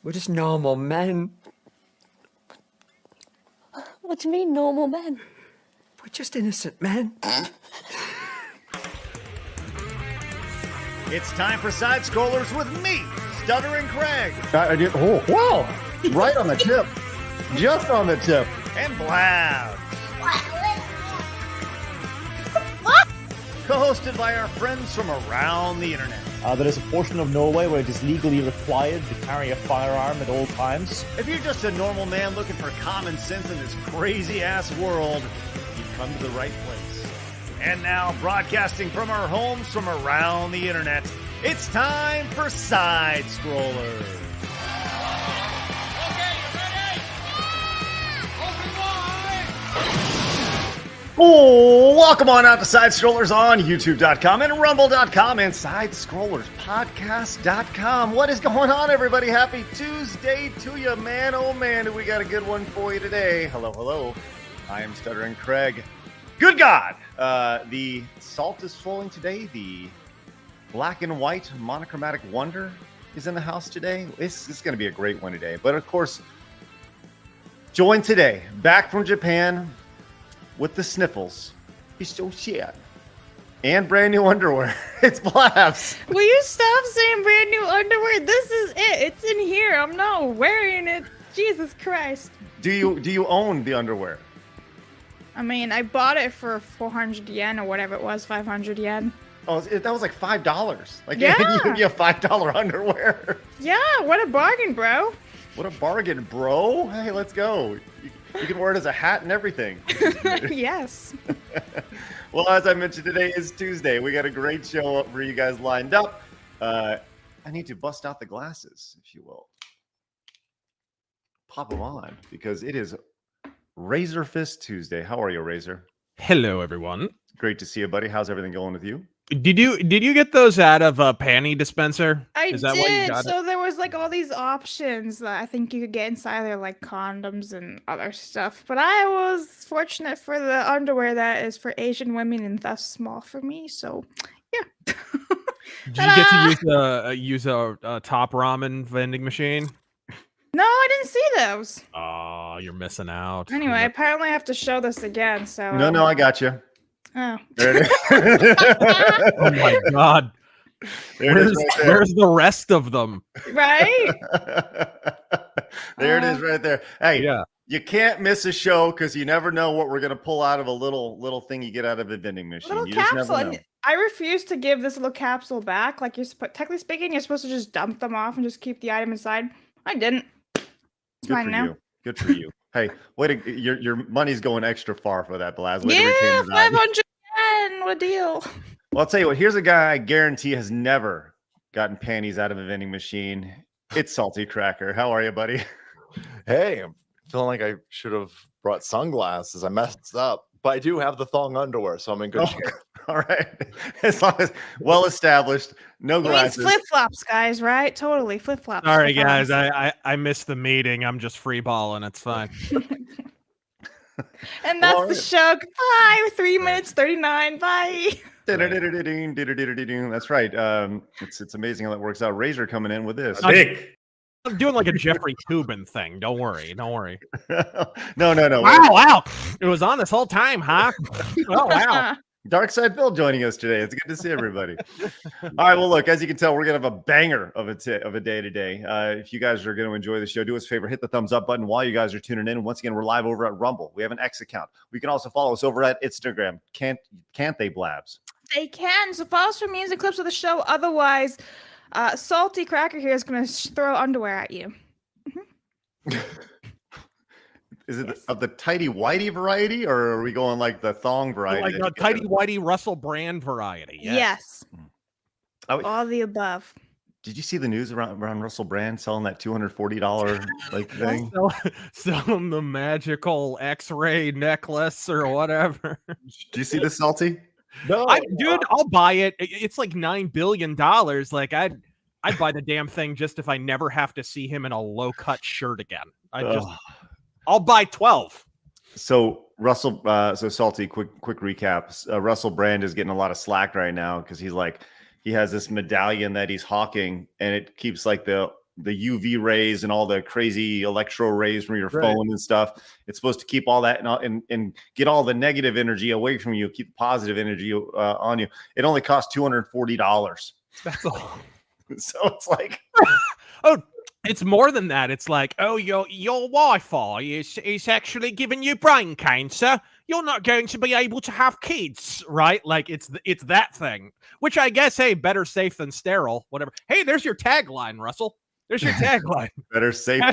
We're just normal men. What do you mean, normal men? We're just innocent men. It's time for Side Scrollers with me, Stuttering Craig. Oh, wow. Right on the tip. Just on the tip. And Blabs. Co-hosted by our friends from around the internet. There is a portion of Norway where it is legally required to carry a firearm at all times. If you're just a normal man looking for common sense in this crazy-ass world, you've come to the right place. And now, broadcasting from our homes from around the internet, it's time for Side Scrollers. Oh, welcome on out to Side Scrollers on YouTube.com and Rumble.com and SideScrollersPodcast.com. What is going on, everybody? Happy Tuesday to you, man. Oh, man, do we got a good one for you today. Hello, hello. I am Stuttering Craig. Good God. The salt is falling today. The black and white monochromatic wonder is in the house today. It's going to be a great one today. But, of course, joined today, back from Japan, with the sniffles. He's so shit. And brand new underwear. It's Blabs. Will you stop saying brand new underwear? This is it. It's in here. I'm not wearing it. Jesus Christ. Do you own the underwear? I mean, I bought it for 400 yen or whatever it was, 500 yen. Oh, that was like $5. Like, yeah. You have $5 underwear. Yeah, what a bargain, bro. What a bargain, bro. Hey, let's go. You can wear it as a hat and everything. Yes. Well, as I mentioned, today is Tuesday. We got a great show for you guys lined up. I need to bust out the glasses, if you will. Pop them on, because it is Razorfist Tuesday. How are you, Razor? Hello, everyone. Great to see you, buddy. How's everything going with you? Did you get those out of a panty dispenser? I Is that did. why you got So there was like all these options that I think you could get inside there, like condoms and other stuff. But I was fortunate for the underwear that is for Asian women and thus small for me. So yeah. Did you get to use a top ramen vending machine? No, I didn't see those. Oh, you're missing out. Anyway, apparently I have to show this again. So No, I got you. Oh. There it is. Oh my God. Where's the rest of them? Right? There it is right there. Hey, yeah. You can't miss a show because you never know what we're going to pull out of a little thing you get out of a vending machine. Little you capsule. just never know. And I refuse to give this little capsule back. Like, technically speaking, you're supposed to just dump them off and just keep the item inside. I didn't. It's Good mine for now. you. Good for you. Hey, your money's going extra far for that, Blaz. Yeah, 500 yen. What a deal. Well, I'll tell you what. Here's a guy I guarantee has never gotten panties out of a vending machine. It's Salty Cracker. How are you, buddy? Hey, I'm feeling like I should have brought sunglasses. I messed up, but I do have the thong underwear, so I'm in good shape. All right. As long as well established, no glasses. It means flip-flops, guys, right? Totally, flip-flops. Sorry, guys. I missed the meeting. I'm just free balling. It's fine. And that's Well, the show. Goodbye. 3 minutes 39. Bye. That's right. It's amazing how that works out. Razor coming in with this. I'm doing like a Jeffrey Toobin thing. Don't worry. No. Wow. It was on this whole time, huh? Oh, wow. Dark Side Bill joining us today. It's good to see everybody. All right. Well, look, as you can tell, we're going to have a banger of a day today. If you guys are going to enjoy the show, do us a favor, hit the thumbs up button while you guys are tuning in. Once again, we're live over at Rumble. We have an X account. We can also follow us over at Instagram. Can't they, Blabs? They can. So follow us for music clips of the show. Otherwise, Salty Cracker here is going to throw underwear at you. Mm-hmm. Is it of the tighty whitey variety, or are we going like the thong variety? Like a tighty whitey Russell Brand variety. Yes. Oh, all the above. Did you see the news around Russell Brand selling that $240 like thing? Selling the magical X-ray necklace or whatever. Do you see the Salty? No, dude, I'll buy it. It's like $9 billion. Like I'd buy the damn thing just if I never have to see him in a low-cut shirt again. I'll buy 12. So Russell, so Salty, quick recap. Russell Brand is getting a lot of slack right now because he has this medallion that he's hawking, and it keeps like the UV rays and all the crazy electro rays from your phone and stuff. It's supposed to keep all that and get all the negative energy away from you, keep positive energy on you. It only costs $240. That's all. So it's like, oh, it's more than that. It's like, oh, your Wi-Fi is actually giving you brain cancer. You're not going to be able to have kids, right? Like it's that thing, which I guess, hey, better safe than sterile, whatever. Hey, there's your tagline, Russell. There's your tagline. better safe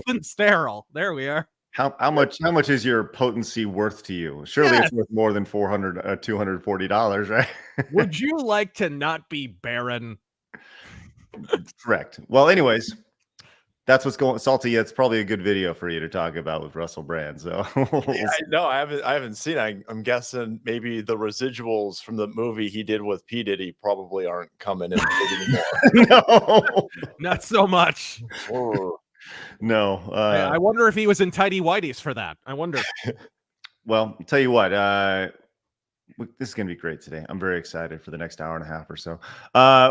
than sterile. There we are. How much is your potency worth to you? Surely it's worth more than $240, right? Would you like to not be barren? Correct. Well, anyways, that's what's going. Salty, it's probably a good video for you to talk about with Russell Brand. So I haven't seen it. I'm guessing maybe the residuals from the movie he did with P. Diddy probably aren't coming in anymore. No, not so much. No. I wonder if he was in tighty whities for that. I wonder. Well, I'll tell you what, this is going to be great today. I'm very excited for the next hour and a half or so.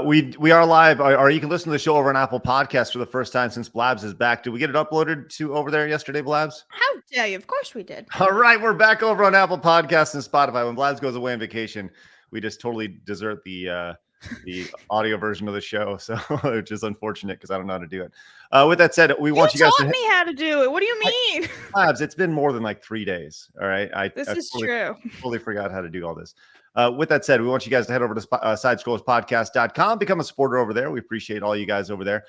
We are live, or you can listen to the show over on Apple Podcasts for the first time since Blabs is back. Did we get it uploaded to over there yesterday, Blabs? How dare you? Of course we did. All right, we're back over on Apple Podcasts and Spotify. When Blabs goes away on vacation, we just totally desert the audio version of the show, so which is unfortunate because I don't know how to do it. With that said, we want you guys to taught me how to do it. What do you mean? Labs, it's been more than like 3 days. All right, This is true. Totally forgot how to do all this. With that said, we want you guys to head over to sidescrollerspodcast.com, become a supporter over there. We appreciate all you guys over there.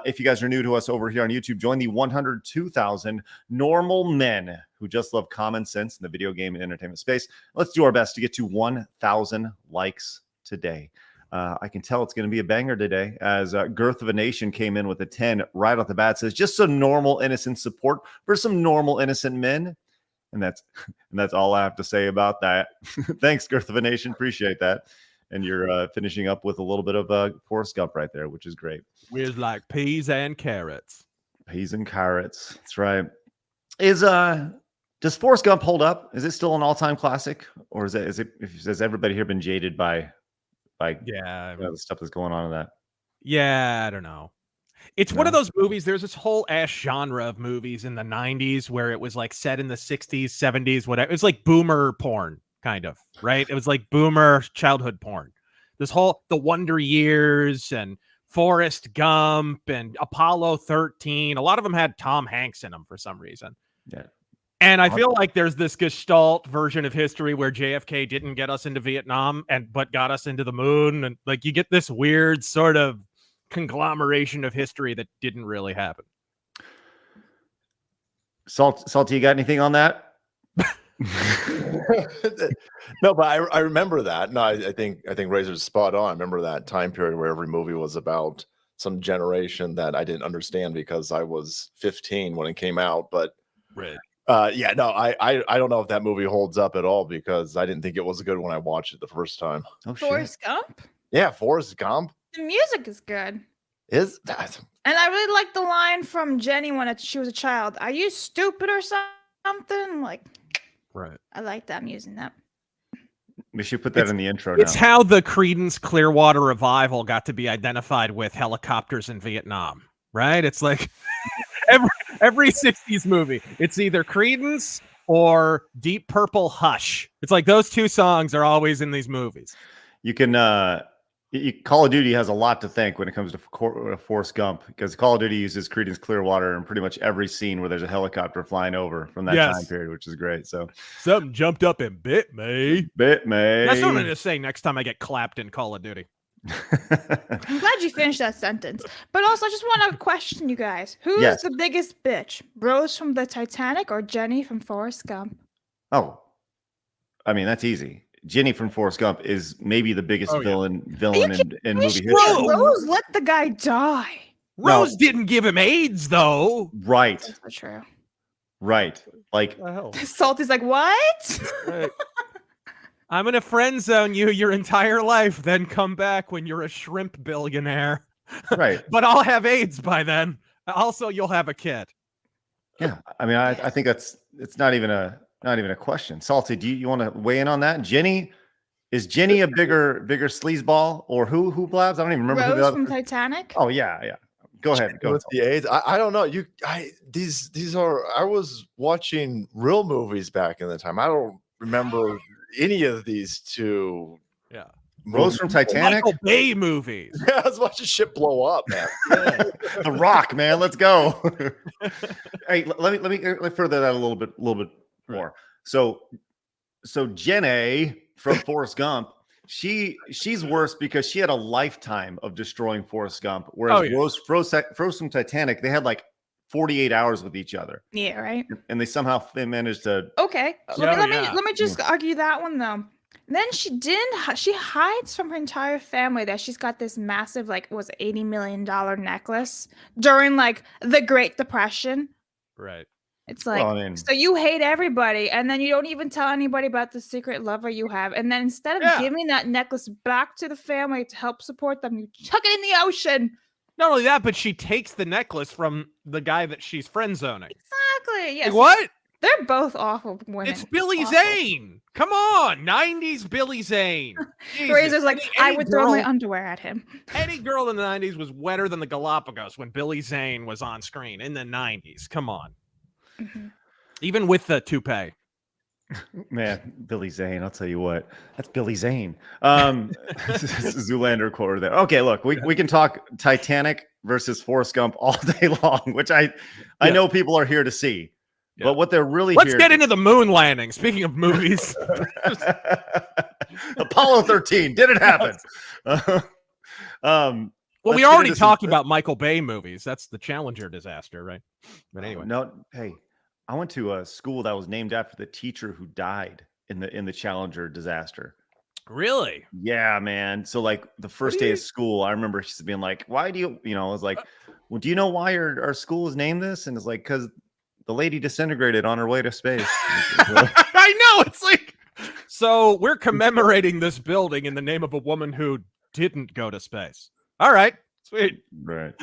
If you guys are new to us over here on YouTube, join the 102,000 normal men who just love common sense in the video game and entertainment space. Let's do our best to get to 1,000 likes today. I can tell it's going to be a banger today, as Girth of a Nation came in with a 10 right off the bat. Says just some normal innocent support for some normal innocent men, and that's all I have to say about that. Thanks, Girth of a Nation, appreciate that. And you're finishing up with a little bit of Forrest Gump right there, which is great. We're like peas and carrots. Peas and carrots. That's right. Does Forrest Gump hold up? Is it still an all-time classic, or has everybody here been jaded by the stuff that's going on in that? Yeah, I don't know. It's one of those movies. There's this whole ass genre of movies in the 90s where it was like set in the 60s, 70s, whatever. It was like boomer porn, kind of, right? It was like boomer childhood porn. This whole The Wonder Years and Forrest Gump and Apollo 13. A lot of them had Tom Hanks in them for some reason. Yeah. And I feel like there's this Gestalt version of history where JFK didn't get us into Vietnam but got us into the moon. And like you get this weird sort of conglomeration of history that didn't really happen. Salty, you got anything on that? No, but I remember that. No, I think Razor's spot on. I remember that time period where every movie was about some generation that I didn't understand because I was 15 when it came out. But right. I don't know if that movie holds up at all because I didn't think it was good when I watched it the first time. Oh, Forrest Gump? Yeah, Forrest Gump. The music is good. Is that? And I really like the line from Jenny when she was a child. Are you stupid or something? Like, right. I like that. I'm using that. We should put that in the intro. It's how the Creedence Clearwater Revival got to be identified with helicopters in Vietnam, right? It's like every 60s movie, it's either Creedence or Deep Purple Hush. It's like those two songs are always in these movies. You can Call of Duty has a lot to thank when it comes to Forrest Gump, because Call of Duty uses Creedence Clearwater in pretty much every scene where there's a helicopter flying over from that time period, which is great. So something jumped up and bit me. That's what I'm going to say next time I get clapped in Call of Duty. I'm glad you finished that sentence. But also, I just want to question you guys. Who's the biggest bitch? Rose from the Titanic or Jenny from Forrest Gump? Oh, I mean, that's easy. Jenny from Forrest Gump is maybe the biggest villain in movie history. Rose let the guy die. Rose didn't give him AIDS, though. Right. That's not true. Right. Like, Salty's like, what? Right. I'm going to friend zone you your entire life, then come back when you're a shrimp billionaire. Right. But I'll have AIDS by then. Also, you'll have a kid. Yeah. I mean, I think it's not even a question. Salty, do you want to weigh in on that? Is Jenny a bigger sleazeball, or who Blabs? I don't even remember. Rose from Titanic. Oh yeah. Go ahead. Go ahead. With the AIDS, I don't know. These are. I was watching real movies back in the time. I don't remember any of these two. Yeah. Rose from Titanic. Michael Bay movies. Yeah, I was watching shit blow up, man. The Rock, man. Let's go. Hey, let me further that a little bit more. So Jenna from Forrest Gump, she's worse because she had a lifetime of destroying Forrest Gump, whereas Rose from Titanic, they had like 48 hours with each other. Yeah, right. And they managed to. Okay, let me just argue that one though. Then she hides from her entire family that she's got this massive, like, was $80 million necklace during like the Great Depression. Right. It's like, so you hate everybody, and then you don't even tell anybody about the secret lover you have. And then instead of giving that necklace back to the family to help support them, you chuck it in the ocean. Not only that, but she takes the necklace from the guy that she's friend zoning. Exactly. Yes. Like, what? They're both awful women. It's Billy Zane. Come on, 90s Billy Zane. Razor's like, I would throw my underwear at him. Any girl in the 90s was wetter than the Galapagos when Billy Zane was on screen in the 90s. Come on. Mm-hmm. Even with the toupee. Man, Billy Zane, I'll tell you what. That's Billy Zane. Zoolander quarter there. Okay, look, we can talk Titanic versus Forrest Gump all day long, which I know people are here to see. Yeah. But what they're really Let's get into the moon landing. Speaking of movies. Apollo 13. Did it happen? Well, we already talked about Michael Bay movies. That's the Challenger disaster, right? But anyway. No, hey, I went to a school that was named after the teacher who died in the Challenger disaster. Really? Yeah, man. So like the first day of school, I remember she's being like, why do you, I was like, well, do you know why our school is named this? And it's like, because the lady disintegrated on her way to space. I know. It's like, so we're commemorating this building in the name of a woman who didn't go to space. All right. Sweet. Right.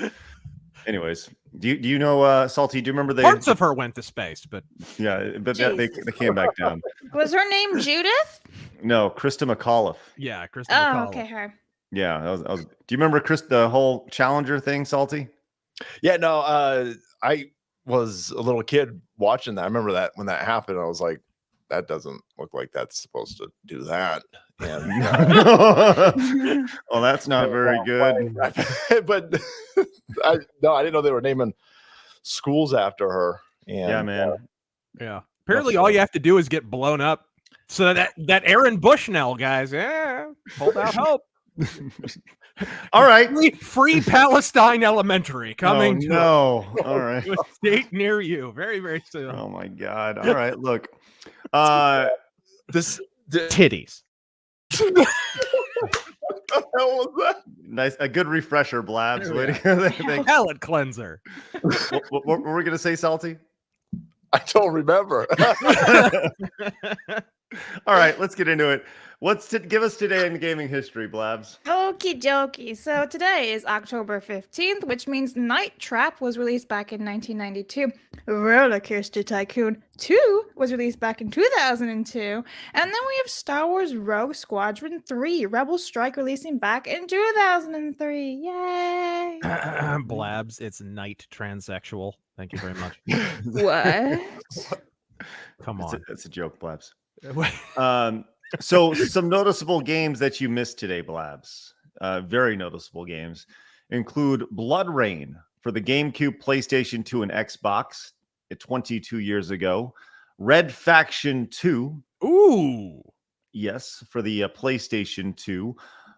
Anyways, do you know, Salty, do you remember parts of her went to space, but yeah, but they came back down. Was her name Judith? No, Krista McAuliffe. Yeah, Krista McAuliffe. Okay, her. Yeah, do you remember the whole Challenger thing, Salty? Yeah, no, I was a little kid watching that. I remember that when that happened, I was like, that doesn't look like that's supposed to do that. And well, that's not very good. But I didn't know they were naming schools after her. And, yeah, man. Yeah. Apparently, all you have to do is get blown up. So that Aaron Bushnell, guys, hold out hope. All right, free Palestine Elementary coming. All right, to a state near you, very, very soon. Oh my God! All right, look, this titties. What the hell was that? Nice, a good refresher, Blabs. Palate cleanser. What were we gonna say, Salty? I don't remember. All right, let's get into it. Give us today in gaming history, Blabs? Okie dokie. So today is October 15th, which means Night Trap was released back in 1992. Roller Coaster Tycoon 2 was released back in 2002. And then we have Star Wars Rogue Squadron 3, Rebel Strike releasing back in 2003. Yay! Blabs, it's night transsexual. Thank you very much. What? Come on. That's a joke, Blabs. So some noticeable games that you missed today, Blabs, very noticeable games, include Blood Rain for the GameCube, PlayStation 2, and Xbox 22 years ago. Red Faction 2. Ooh. Yes, for the PlayStation 2.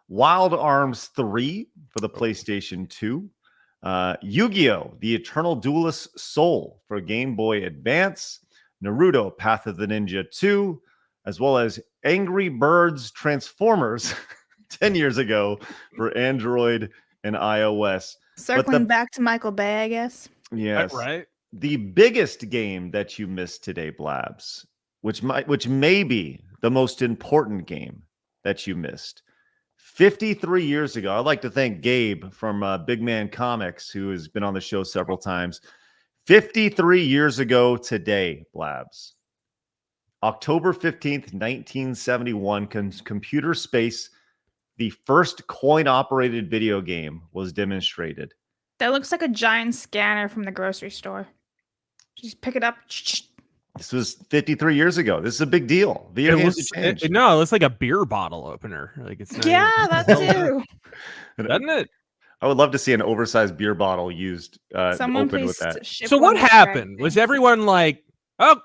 Wild Arms 3 for the PlayStation 2. Yu-Gi-Oh! The Eternal Duelist Soul for Game Boy Advance. Naruto Path of the Ninja 2. As well as Angry Birds Transformers 10 years ago for Android and iOS. Circling back to Michael Bay, I guess. Yes. Right. The biggest game that you missed today, Blabs, which may be the most important game that you missed. 53 years ago, I'd like to thank Gabe from Big Man Comics, who has been on the show several times. 53 years ago today, Blabs. October 15th, 1971, Computer Space, the first coin-operated video game, was demonstrated. That looks like a giant scanner from the grocery store. Just pick it up. This was 53 years ago. This is a big deal. Video games have changed. No, it looks like a beer bottle opener. Like it's not Yeah, even- that too. doesn't it? I would love to see an oversized beer bottle used Someone open please with that. ship So one what to happened? Craig. Was everyone like, oh,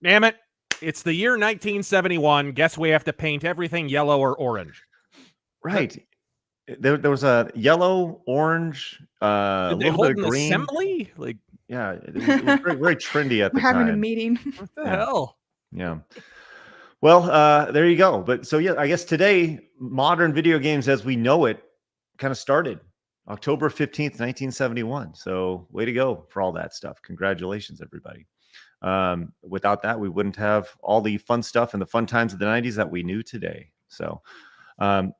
damn it. It's the year 1971. Guess we have to paint everything yellow or orange. Right. There was a yellow, orange, a Did they little hold bit an of green. assembly? Like, Yeah, it was very, very trendy at the We're having a time. meeting. what the Yeah. hell? Yeah. Well, there you go. But so yeah, I guess today modern video games as we know it kind of started October 15th, 1971. So way to go for all that stuff. Congratulations, everybody. Without that, we wouldn't have all the fun stuff and the fun times of the 90s that we knew today. So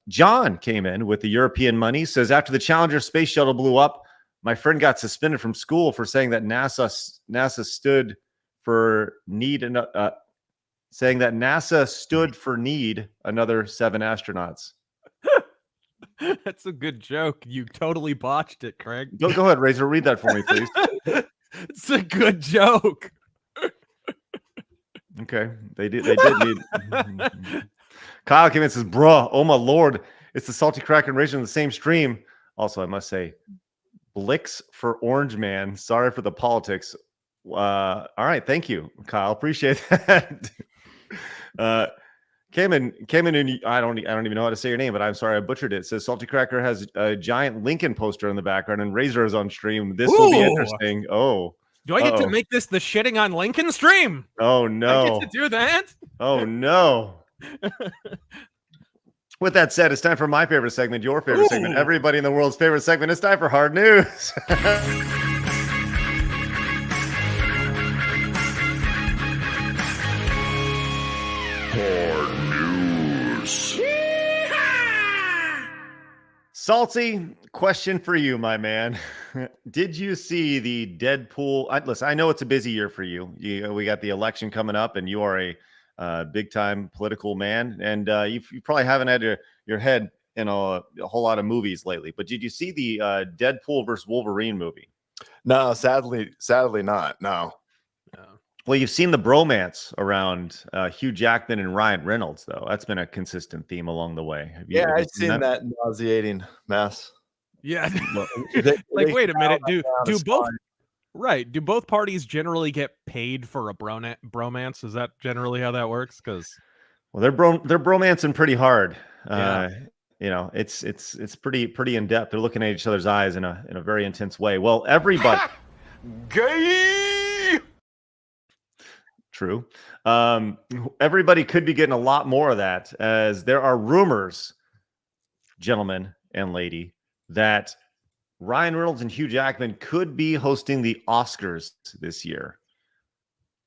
John came in with the European money, says after the Challenger space shuttle blew up, my friend got suspended from school for saying that NASA stood for need and saying that NASA stood for need another 7 astronauts. That's a good joke. You totally botched it, Craig. Go ahead, Razor. Read that for me, please. It's a good joke. Okay, they did need. Kyle came in and says, "Bruh, oh my lord, it's the Salty Crack and Rage in the same stream." Also, I must say, Blix for Orange Man. Sorry for the politics. All right, thank you, Kyle. Appreciate that. Came in, and I don't even know how to say your name, but I'm sorry I butchered it. It says Salty Cracker has a giant Lincoln poster in the background, and Razor is on stream. This will be Ooh. interesting. Oh, Do I get to Uh-oh. make this the shitting on Lincoln stream? oh I no. get to do that? Oh no. With that said, it's time for my favorite segment, your favorite segment, Ooh. everybody in the world's favorite segment. It's time for hard news. Hard news. Salty, question for you, my man. Did you see the Deadpool? Listen, I know it's a busy year for you. We got the election coming up, and you are a big-time political man, and you probably haven't had your head in a whole lot of movies lately. But did you see the Deadpool versus Wolverine movie? No, sadly not. No. Well, you've seen the bromance around Hugh Jackman and Ryan Reynolds, though. That's been a consistent theme along the way. Have you I've seen that nauseating mess. Yeah. Well, Like, wait a minute. Do it's both fine. right? Do both parties generally get paid for a bromance? Is that generally how that works? Because they're bromancing pretty hard. Yeah. You know, it's pretty in depth. They're looking at each other's eyes in a very intense way. Well, everybody. Gay. True. Everybody could be getting a lot more of that, as there are rumors, gentlemen and lady, that Ryan Reynolds and Hugh Jackman could be hosting the Oscars this year.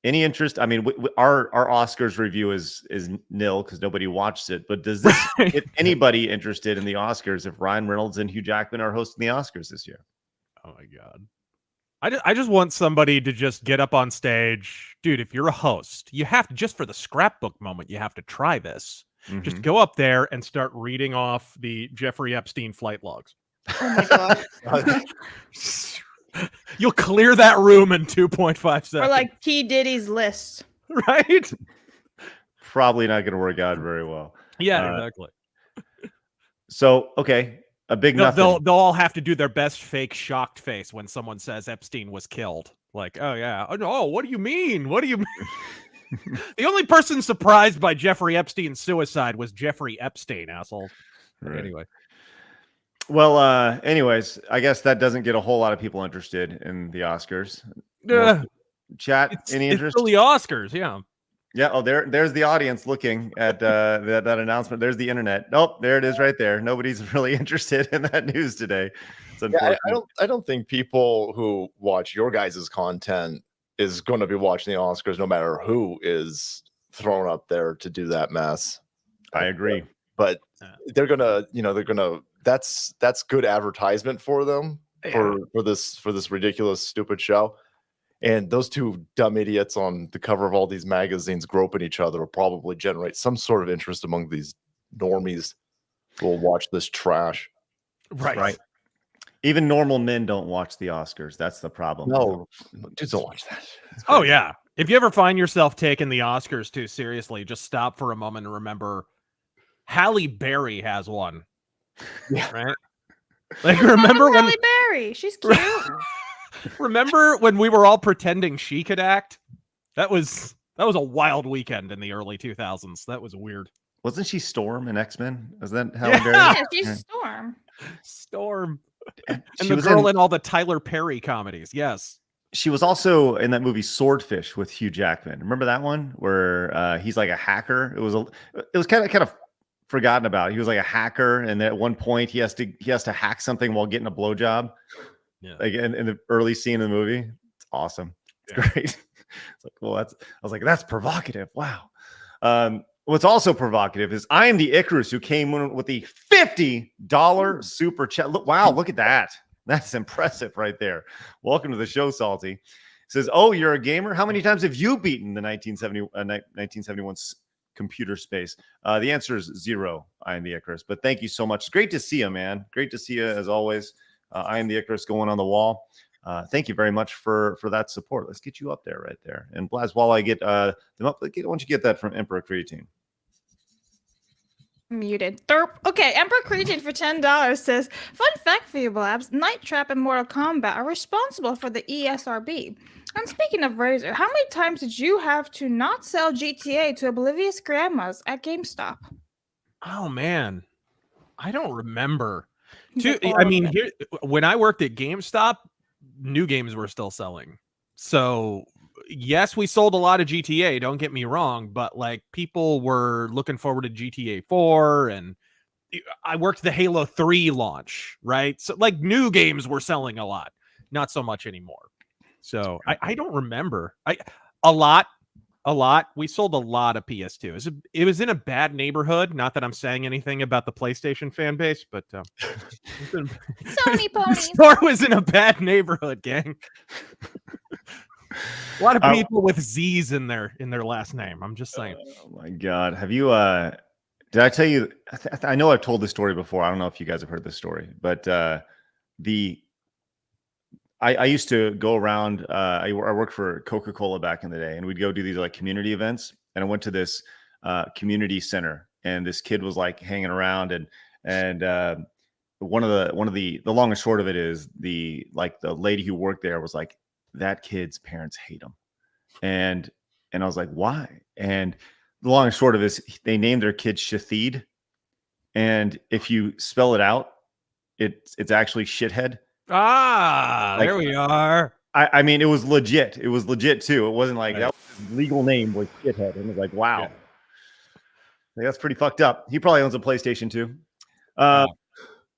Any interest? I mean, our Oscars review is nil because nobody watched it. But does this get anybody interested in the Oscars if Ryan Reynolds and Hugh Jackman are hosting the Oscars this year? oh my god. I just want somebody to just get up on stage. Dude, if you're a host, you have to, just for the scrapbook moment, you have to try this. Just Mhm. go up there and start reading off the Jeffrey Epstein flight logs. Oh my god. You'll clear that room in 2.5 seconds. Or like P. Diddy's list. right? Probably not going to work out very well. Yeah, exactly. So, okay, a big nothing. They'll all have to do their best fake shocked face when someone says Epstein was killed. Like, oh yeah, oh no, what do you mean? What do you mean? The only person surprised by Jeffrey Epstein's suicide was Jeffrey Epstein, asshole. Right. Anyway, Well, anyways, I guess that doesn't get a whole lot of people interested in the Oscars. Yeah. Chat, any it's interest? still the Oscars, yeah. Yeah. Oh, there's the audience looking at that announcement. There's the internet. Nope, there it is right there. Nobody's really interested in that news today. It's unfortunate. I don't think people who watch your guys' content is going to be watching the Oscars, no matter who is thrown up there to do that mess. I agree. But they're gonna, that's good advertisement for them for this ridiculous, stupid show. And those two dumb idiots on the cover of all these magazines groping each other will probably generate some sort of interest among these normies who will watch this trash. Right. Even normal men don't watch the Oscars. That's the problem. No, dudes don't watch that. Oh yeah. If you ever find yourself taking the Oscars too seriously, just stop for a moment and remember Halle Berry has one. Yeah. Right? Like remember when Halle Berry? She's cute. remember when we were all pretending she could act? That was a wild weekend in the early 2000s. That was weird. Wasn't she Storm in X-Men? Was that Halle Yeah. Berry? Yeah, she's Storm. Storm. And She the was girl in all the Tyler Perry comedies. Yes. She was also in that movie Swordfish with Hugh Jackman. Remember that one where he's like a hacker? It was kind of forgotten about. He was like a hacker, and at one point he has to hack something while getting a blowjob. Yeah. Like in the early scene of the movie. It's awesome. It's great. It's like, well, I was like, that's provocative. Wow. What's also provocative is I am the Icarus who came in with the $50 super chat. Look at that. That's impressive right there. Welcome to the show, Salty. It says, oh, you're a gamer? How many times have you beaten the 1971 computer space? The answer is 0. I am the Icarus. But thank you so much. It's great to see you, man. Great to see you as always. I am the Icarus going on the wall. Thank you very much for that support. Let's get you up there right there. And Blaz, while I get them up, why don't you get that from Emperor Creatine? Muted. Derp. Okay, Emperor Creatine for $10 says, fun fact for you, Blabs. Night Trap and Mortal Kombat are responsible for the ESRB. And speaking of Razor, how many times did you have to not sell GTA to oblivious grandmas at GameStop? Oh man. I don't remember. Like all I of mean, them. here when I worked at GameStop, new games were still selling. So yes, we sold a lot of GTA, don't get me wrong, but like people were looking forward to GTA 4, and I worked the Halo 3 launch, right? So like new games were selling a lot, not so much anymore. So I don't remember. A lot. We sold a lot of PS2. It was in a bad neighborhood. Not that I'm saying anything about the PlayStation fan base, but Sony the ponies. store was in a bad neighborhood, gang. A lot of people with Z's in their last name. I'm just saying. Oh my God. Have you, did I tell you, I know I've told this story before. I don't know if you guys have heard this story, but I used to go around, I worked for Coca-Cola back in the day, and we'd go do these like community events. And I went to this community center, and this kid was like hanging around, and one of the long and short of it is the lady who worked there was like, that kid's parents hate him. And I was like, why? And the long and short of it is they named their kid Shahid. And if you spell it out, it's actually shithead. There we are. I mean, it was legit. It was legit too. It wasn't like that was his legal name was shithead. And it was like, wow. Yeah. Like, that's pretty fucked up. He probably owns a PlayStation too.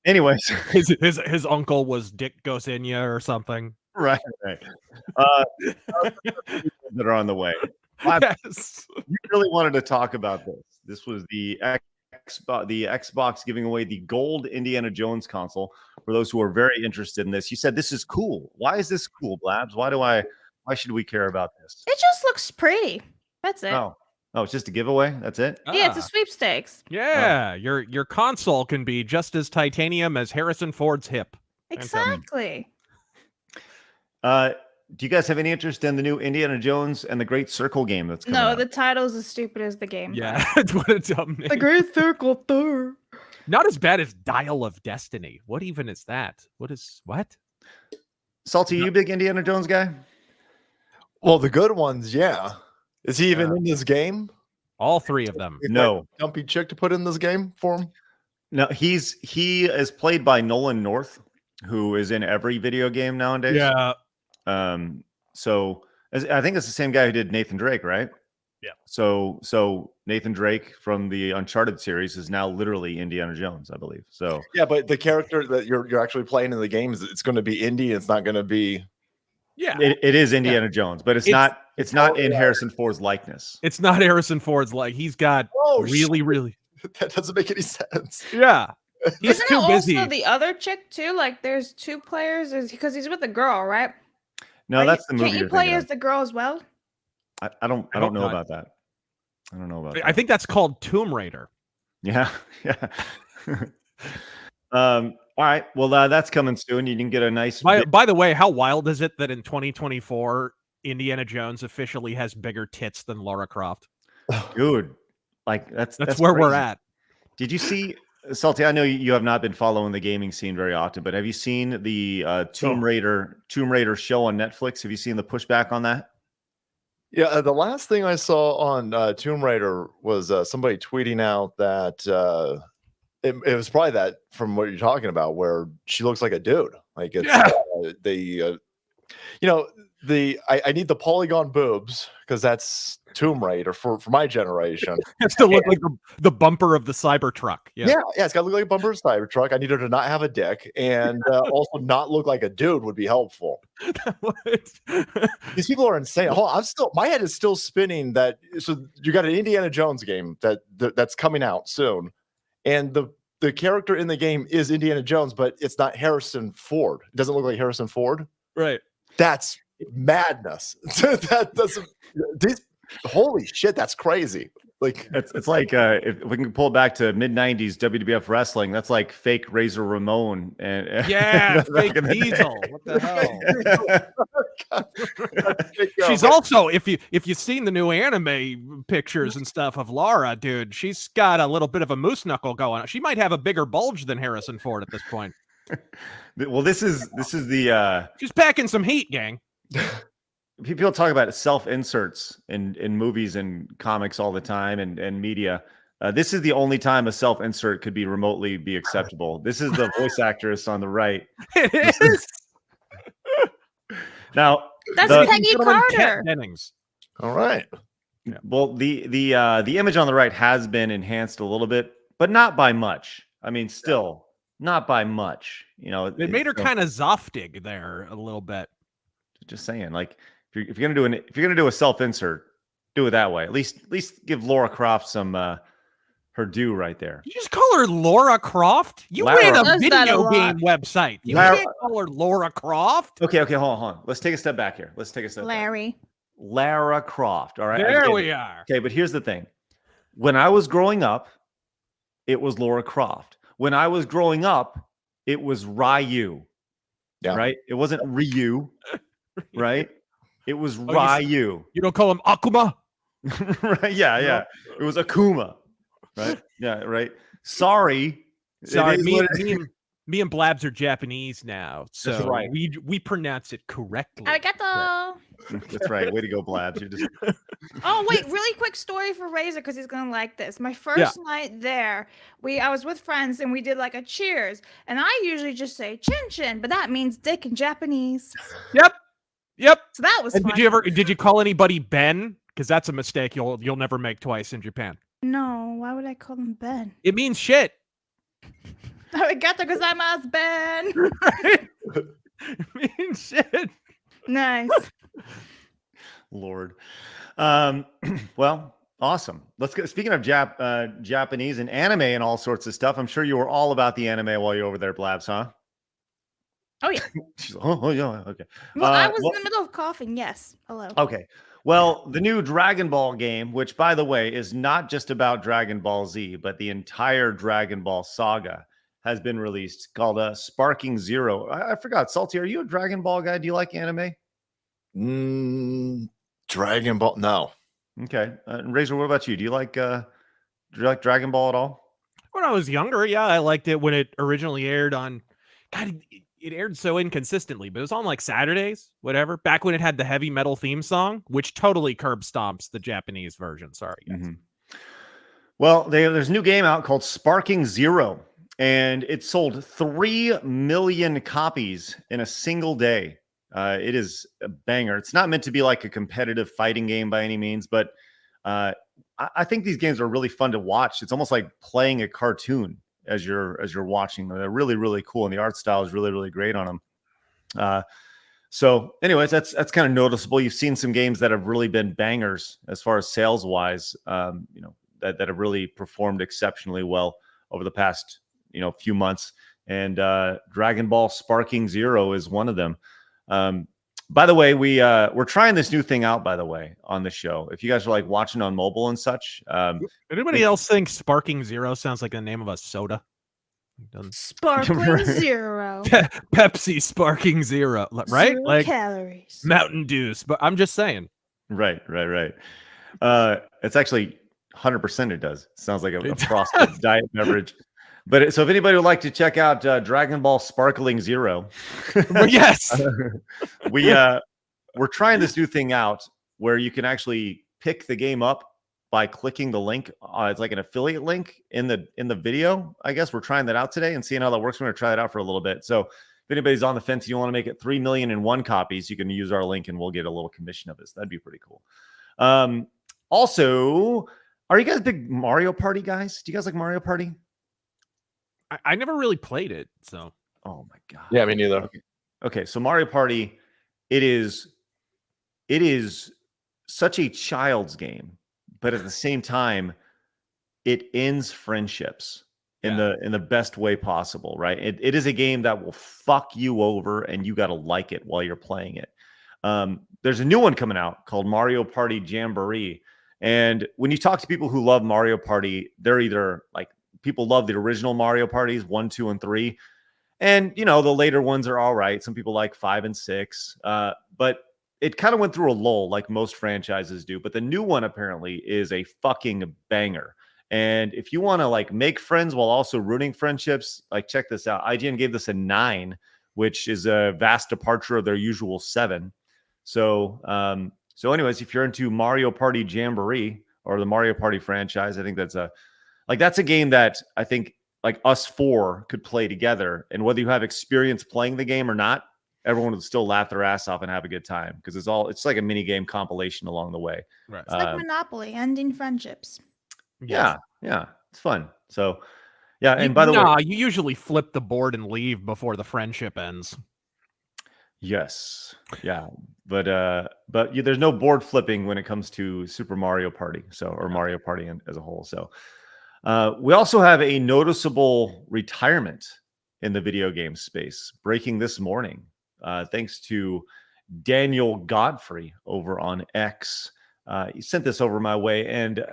Anyways, His uncle was Dick Gosenia or something. right. That are on the way. Yes. You really wanted to talk about this. This was the Xbox giving away the gold Indiana Jones console for those who are very interested in this. You said this is cool. Why is this cool, Blabs? Why should we care about this? It just looks pretty. That's it. Oh, it's just a giveaway. That's it. Yeah, it's a sweepstakes. Yeah, your console can be just as titanium as Harrison Ford's hip. Exactly. Do you guys have any interest in the new Indiana Jones and the Great Circle game that's coming out? The title's as stupid as the game. Yeah, it's what a dumb name. The Great Circle Tour. Not as bad as Dial of Destiny. What even is that? What? Salty, you big Indiana Jones guy? Well, the good ones, yeah. Is he even in this game? All three of them. No. Dumpy chick to put in this game for him? No, he is played by Nolan North, who is in every video game nowadays. Yeah. So I think it's the same guy who did Nathan Drake, right? Yeah. So Nathan Drake from the Uncharted series is now literally Indiana Jones, I believe. So Yeah, but the character that you're actually playing in the game it's going to be Indy. It's not going to be. Yeah. it is Indiana Jones, but it's not in Harrison Ford's likeness. It's not Harrison Ford's he's got really. That doesn't make any sense. Yeah. He's Isn't too it busy. also the other chick too? Like there's two players because he's with a girl, right? No, that's the movie. Can't you play as the girl as well? I don't know about that. I don't know about that. I think that's called Tomb Raider. Yeah. All right. Well, that's coming soon. You can get a nice. By the way, how wild is it that in 2024, Indiana Jones officially has bigger tits than Lara Croft? Dude, like that's where we're crazy. at. Did you see, Salty? I know you have not been following the gaming scene very often, but have you seen the Tomb Raider show on Netflix? Have you seen the pushback on that? Yeah, the last thing I saw on Tomb Raider was somebody tweeting out that it was probably that from what you're talking about, where she looks like a dude. Like it's I need the polygon boobs because that's Tomb Raider for my generation. It has to look like the bumper of the Cybertruck. Yeah, it's got to look like a bumper of a Cybertruck. I need her to not have a dick and also not look like a dude would be helpful. These people are insane. Hold on, my head is still spinning that. So you got an Indiana Jones game that's coming out soon, and the character in the game is Indiana Jones, but it's not Harrison Ford. It doesn't look like Harrison Ford. Right. That's madness. Holy shit, that's crazy. Like it's like if we can pull back to mid-90s WWF wrestling, that's like fake Razor Ramon and fake Diesel. What the hell? She's also, if you've seen the new anime pictures and stuff of Lara, dude, she's got a little bit of a moose knuckle going on. She might have a bigger bulge than Harrison Ford at this point. Well, this is the she's packing some heat, gang. People talk about self-inserts in movies and comics all the time and media. This is the only time a self-insert could be remotely acceptable. This is the voice actress on the right. It is. Now that's Peggy Carter. All right. Yeah. Well, the image on the right has been enhanced a little bit, but not by much. I mean, still not by much. You know, they made her kind of Zoftig there a little bit. Just saying, like if you're gonna do a self-insert, do it that way. At least give Lara Croft some her due right there. You just call her Lara Croft? You ran a video game website. You can't call her Lara Croft. Okay, hold on. Let's take a step back here. Lara Croft. All right. There we are. Okay, but here's the thing. When I was growing up, it was Lara Croft. When I was growing up, it was Ryu. Yeah. Right? It wasn't Ryu. Right? It was Ryu. You don't call him Akuma? Right? Yeah. It was Akuma. Right? Yeah, right. Sorry. Me and Blabs are Japanese now, so that's right. we pronounce it correctly. Arigato. That's right. Way to go, Blabs. You're just... Oh, wait, really quick story for Razor because he's gonna like this. My first night there, I was with friends and we did like a cheers, and I usually just say chin chin, but that means dick in Japanese. Yep. So that was fun. Did you call anybody Ben? Because that's a mistake you'll never make twice in Japan. No, why would I call him Ben? It means shit. Arigato gozaimasu, Ben. Right? It means shit. Nice. Lord. Well, awesome. Let's go. Speaking of Japanese and anime and all sorts of stuff, I'm sure you were all about the anime while you're over there, Blabs, huh? Oh, yeah. She's like, oh, yeah, okay. Well, I was in the middle of coughing. Yes. Hello. Okay. Well, the new Dragon Ball game, which, by the way, is not just about Dragon Ball Z, but the entire Dragon Ball saga, has been released, called Sparking Zero. I forgot. Salty, are you a Dragon Ball guy? Do you like anime? Dragon Ball? No. Okay. Razor, what about you? Do you like Dragon Ball at all? When I was younger, yeah, I liked it when it originally aired on... God, it aired so inconsistently, but it was on like Saturdays, whatever. Back when it had the heavy metal theme song, which totally curb stomps the Japanese version. Sorry, guys. Mm-hmm. Well, there's a new game out called Sparking Zero, and it sold 3 million copies in a single day. It is a banger. It's not meant to be like a competitive fighting game by any means, but I think these games are really fun to watch. It's almost like playing a cartoon as you're watching them. They're really, really cool, and the art style is really, really great on them. So anyways, that's kind of noticeable. You've seen some games that have really been bangers as far as sales wise, that have really performed exceptionally well over the past, few months. And Dragon Ball Sparking Zero is one of them. By the way, we're trying this new thing out, by the way, on the show. If you guys are like watching on mobile and such. Anybody else think Sparking Zero sounds like the name of a soda? Done. Sparkling Zero. Pepsi Sparking Zero, right? Zero Like calories. Mountain Dew. But I'm just saying. Right. It's actually 100% it does. Sounds like a It frosted diet beverage. But so if anybody would like to check out Dragon Ball Sparkling Zero, Well, yes. we're trying this new thing out where you can actually pick the game up by clicking the link. It's like an affiliate link in the video. I guess we're trying that out today and seeing how that works. We're going to try that out for a little bit. So if anybody's on the fence, you want to make it 3 million in one copies, you can use our link and we'll get a little commission of this. That'd be pretty cool. Also, are you guys big Mario Party guys? Do you guys like Mario Party? I never really played it, so. Oh my god. Yeah, me neither. Okay, so Mario Party, it is such a child's game, but at the same time, it ends friendships in the best way possible, right? It is a game that will fuck you over, and you got to like it while you're playing it. There's a new one coming out called Mario Party Jamboree, and when you talk to people who love Mario Party, they're either like people love the original Mario Parties 1, 2, and 3. And, you know, the later ones are all right. Some people like 5 and 6. But it kind of went through a lull like most franchises do. But the new one apparently is a fucking banger. And if you want to like make friends while also ruining friendships, like check this out. IGN gave this a 9, which is a vast departure of their usual 7. So anyways, if you're into Mario Party Jamboree or the Mario Party franchise, I think that's a game that I think like us 4 could play together. And whether you have experience playing the game or not, everyone would still laugh their ass off and have a good time because it's like a mini game compilation along the way. Right. It's like Monopoly, ending friendships. Yeah, it's fun. So yeah, and by the way, you usually flip the board and leave before the friendship ends. Yes, yeah, but there's no board flipping when it comes to Super Mario Party, or Mario Party as a whole. So we also have a noticeable retirement in the video game space breaking this morning, thanks to Daniel Godfrey over on X. He sent this over my way, and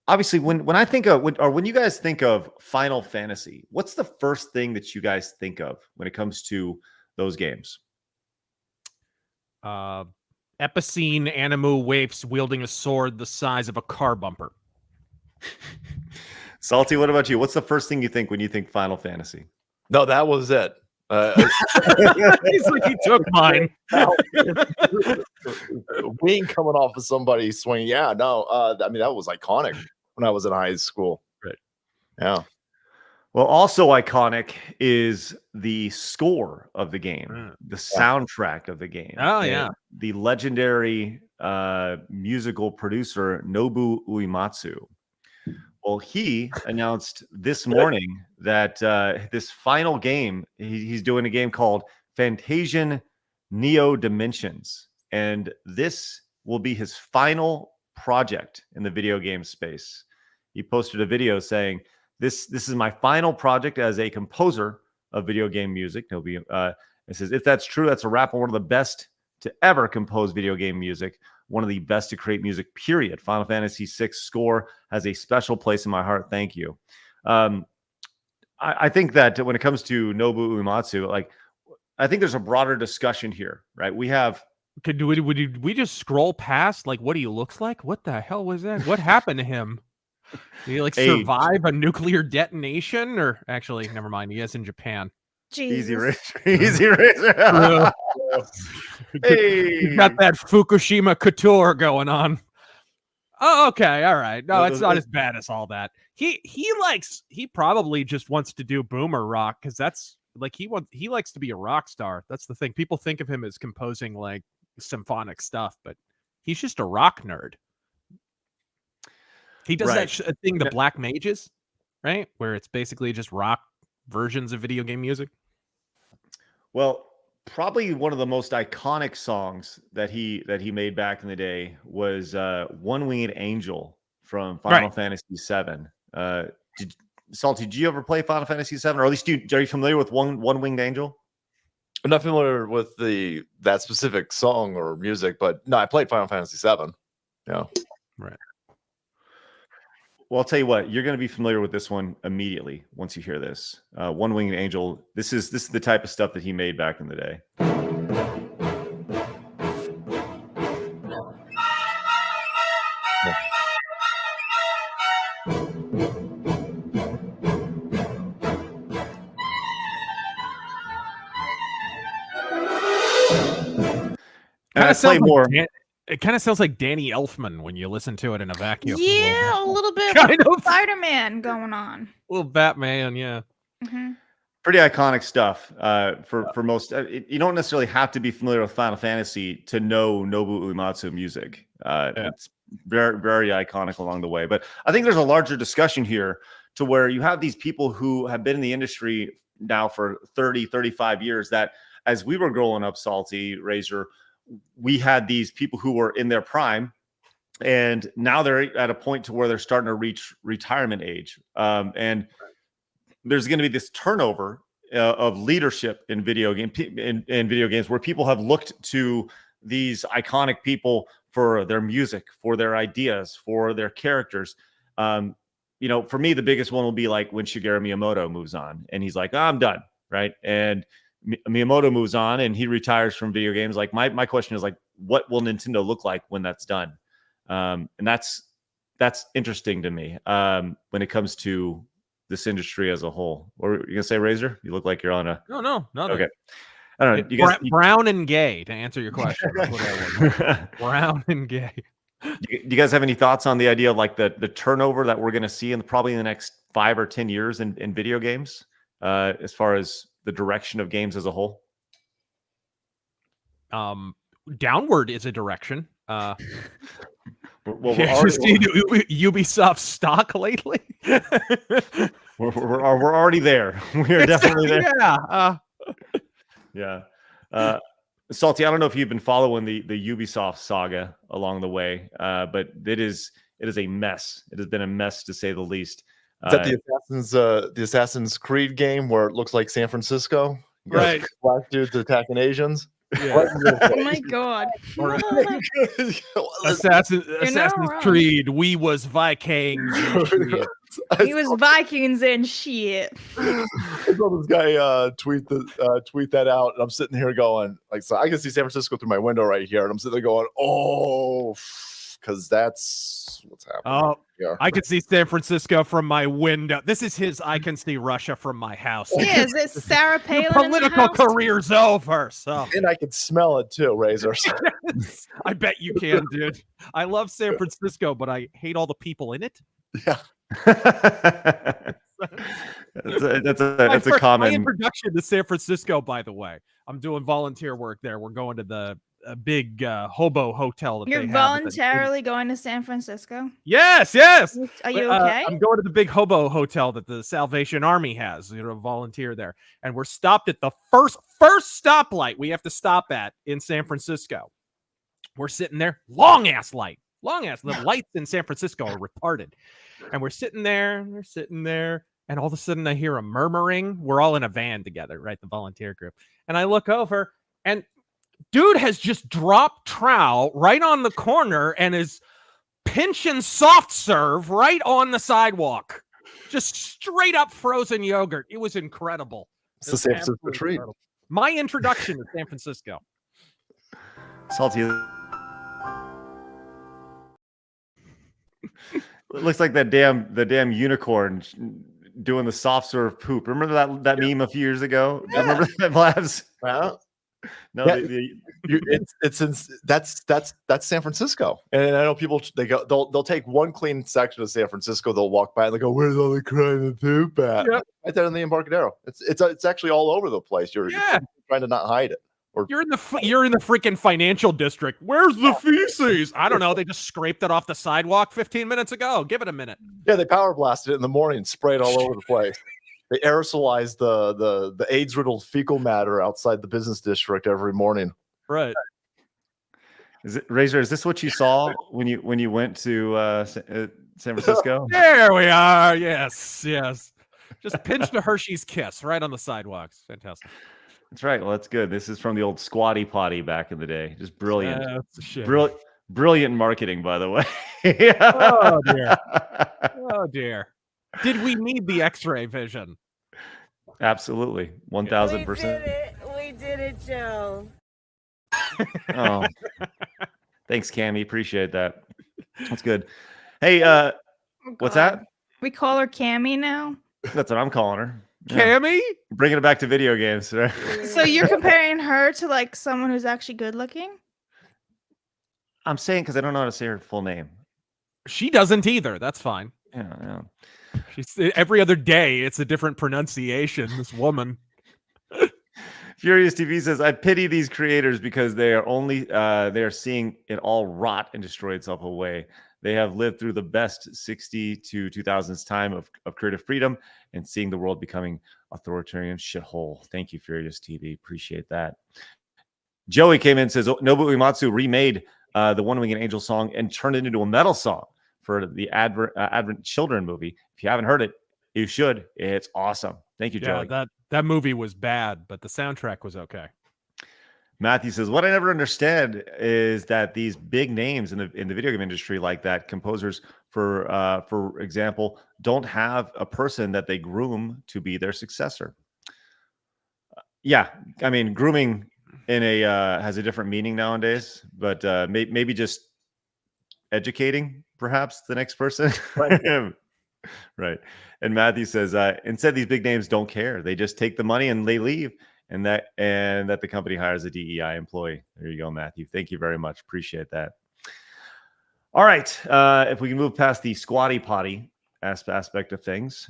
obviously, when you guys think of Final Fantasy, what's the first thing that you guys think of when it comes to those games? Epicene Animu Waifs wielding a sword the size of a car bumper. Salty, what about you? What's the first thing you think when you think Final Fantasy? No, that was it. He's like, he took mine. Wing coming off of somebody swinging. Yeah, no. I mean, that was iconic when I was in high school. Right. Yeah. Well, also iconic is the score of the game, the soundtrack of the game. Oh, yeah. The legendary musical producer, Nobu Uematsu. Well, he announced this morning that this final game, he's doing a game called Fantasian Neo Dimensions. And this will be his final project in the video game space. He posted a video saying, This is my final project as a composer of video game music. It says, if that's true, that's a wrap on one of the best to ever compose video game music. One of the best to create music, period. Final Fantasy VI score has a special place in my heart. Thank you. I think that when it comes to Nobu Uematsu, like, I think there's a broader discussion here, right? We have. Did we just scroll past like what he looks like? What the hell was that? What happened to him? Did he like survive a nuclear detonation? Or actually, never mind. He is in Japan. Jesus. Easy razor. Hey, you got that Fukushima couture going on. Oh, okay, all right. No, it's not as bad as all that. He probably just wants to do boomer rock because that's like he likes to be a rock star. That's the thing. People think of him as composing like symphonic stuff, but he's just a rock nerd. He does that thing, the Black Mages, right? Where it's basically just rock versions of video game music. Well, probably one of the most iconic songs that he made back in the day was One Winged Angel from Final Fantasy VII. Salty, did you ever play Final Fantasy VII? Or at least are you familiar with One Winged Angel? I'm not familiar with that specific song or music, but no, I played Final Fantasy VII. Yeah. Right. Well, I'll tell you what, you're going to be familiar with this one immediately once you hear this. One Winged Angel. This is the type of stuff that he made back in the day. And I play more. It kind of sounds like Danny Elfman when you listen to it in a vacuum. Yeah, a little bit Kind of. Spider-Man going on. A little Batman, yeah. Pretty iconic stuff for most. You don't necessarily have to be familiar with Final Fantasy to know Nobu Uematsu music. It's very, very iconic along the way. But I think there's a larger discussion here to where you have these people who have been in the industry now for 30, 35 years that as we were growing up, Salty, Razor, we had these people who were in their prime, and now they're at a point to where they're starting to reach retirement age. And there's going to be this turnover of leadership in video games where people have looked to these iconic people for their music, for their ideas, for their characters. You know, for me, the biggest one will be like when Shigeru Miyamoto moves on and he's like, oh, I'm done. Right. And Miyamoto moves on and he retires from video games. Like my question is like, what will Nintendo look like when that's done? And that's interesting to me when it comes to this industry as a whole. What are you gonna say, Razor? You look like you're on a no. Okay. I don't know. You guys, brown and gay, to answer your question. That's what I was. Brown and gay. Do you guys have any thoughts on the idea of like the turnover that we're going to see in probably in the next 5 or 10 years in video games, as far as the direction of games as a whole? Downward is a direction. Well, have you seen Ubisoft stock lately? we're already there. We are definitely there. Yeah. Salty, I don't know if you've been following the Ubisoft saga along the way, but it is a mess. It has been a mess to say the least. Is that the Assassin's Creed game where it looks like San Francisco? Right. Black dudes attacking Asians. Yeah. Oh my god. Assassin's Creed. We was Vikings. He was Vikings and shit. I saw this guy tweet that out, and I'm sitting here going, like, so I can see San Francisco through my window right here, and I'm sitting there going, oh, because that's what's happening. Oh, yeah. I can see San Francisco from my window. This is his. I can see Russia from my house. Yeah, is it Sarah Palin? Your political career's over. So, and I can smell it too, Razor. I bet you can, dude. I love San Francisco, but I hate all the people in it. Yeah. That's a common. My introduction to San Francisco, by the way. I'm doing volunteer work there. We're going to the big Hobo hotel. That You're voluntarily going to San Francisco? Yes. Are you okay? I'm going to the big Hobo hotel that the Salvation Army has. You know, volunteer there, and we're stopped at the first stoplight we have to stop at in San Francisco. We're sitting there, long ass. The lights in San Francisco are retarded, and we're sitting there, and all of a sudden I hear a murmuring. We're all in a van together, right? The volunteer group, and I look over, and dude has just dropped trowel right on the corner and is pinching soft serve right on the sidewalk. Just straight up frozen yogurt. It was incredible. It's the San Francisco treat. My introduction to San Francisco. Salty. It looks like the damn unicorn doing the soft serve poop. Remember that meme a few years ago? Yeah. Remember that, Blabs? Well, No, yeah, that's San Francisco, and I know people they'll take one clean section of San Francisco, they'll walk by and they go, "Where's all the crime and poop at?" Yep. Right there in the Embarcadero. It's actually all over the place. You're trying to not hide it. Or you're in the freaking financial district. Where's the feces? I don't know. They just scraped it off the sidewalk 15 minutes ago. Give it a minute. Yeah, they power blasted it in the morning, sprayed all over the place. They aerosolized the AIDS-riddled fecal matter outside the business district every morning. Right. Is it Razor? Is this what you saw when you went to San Francisco? There we are. Yes. Just pinched a Hershey's Kiss right on the sidewalks. Fantastic. That's right. Well, that's good. This is from the old Squatty Potty back in the day. Just brilliant. Brilliant marketing, by the way. Oh dear. Oh dear. Did we need the X-ray vision? Absolutely. 1000%. We did it, Joe. Oh, thanks, Cammy. Appreciate that. That's good. Hey, Oh, what's God. that? We call her Cammy now. That's what I'm calling her. Yeah. Cammy? Bringing it back to video games. Right? So you're comparing her to like someone who's actually good looking? I'm saying because I don't know how to say her full name. She doesn't either. That's fine. Yeah. She's every other day. It's a different pronunciation. This woman. Furious TV says, "I pity these creators because they are seeing it all rot and destroy itself away. They have lived through the best 60 to 2000s time of creative freedom and seeing the world becoming authoritarian shithole." Thank you, Furious TV. Appreciate that. Joey came in and says, Nobu Uematsu remade the One Winged Angel song and turned it into a metal song for the Advent Children movie. If you haven't heard it, you should. It's awesome. Thank you, Joey. That movie was bad, but the soundtrack was okay. Matthew says, "What I never understand is that these big names in the video game industry, like that, composers, for example, don't have a person that they groom to be their successor." Yeah, I mean, grooming in a has a different meaning nowadays, but maybe just educating perhaps the next person. Right. And Matthew says, instead, these big names don't care. They just take the money and they leave, and that the company hires a DEI employee. There you go, Matthew. Thank you very much. Appreciate that. All right. If we can move past the squatty potty aspect of things,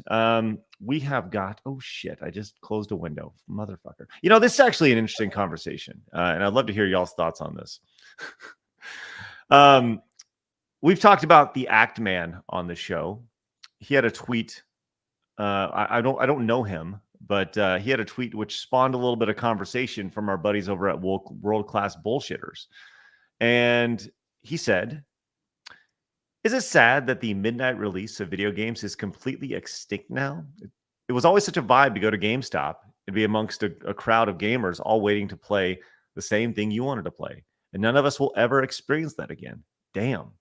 we have got, oh shit, I just closed a window, motherfucker. You know, this is actually an interesting conversation, and I'd love to hear y'all's thoughts on this. We've talked about the Act Man on the show. He had a tweet. I don't know him, but he had a tweet which spawned a little bit of conversation from our buddies over at World Class Bullshitters. And he said, "Is it sad that the midnight release of video games is completely extinct now? It was always such a vibe to go to GameStop and be amongst a crowd of gamers all waiting to play the same thing you wanted to play. And none of us will ever experience that again. Damn.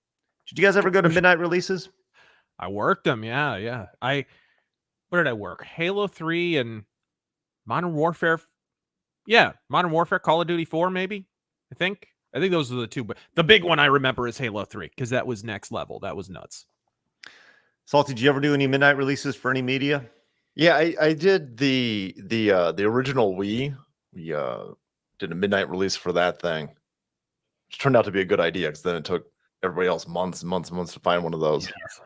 Did you guys ever go to midnight releases?" I worked them. Yeah. Where did I work? Halo 3 and Modern Warfare. Yeah, Modern Warfare, Call of Duty 4, maybe. I think those are the two. But the big one I remember is Halo 3 because that was next level. That was nuts. Salty, did you ever do any midnight releases for any media? Yeah, I did the original Wii. We did a midnight release for that thing, which turned out to be a good idea because then it took everybody else months and months and months to find one of those. Yes.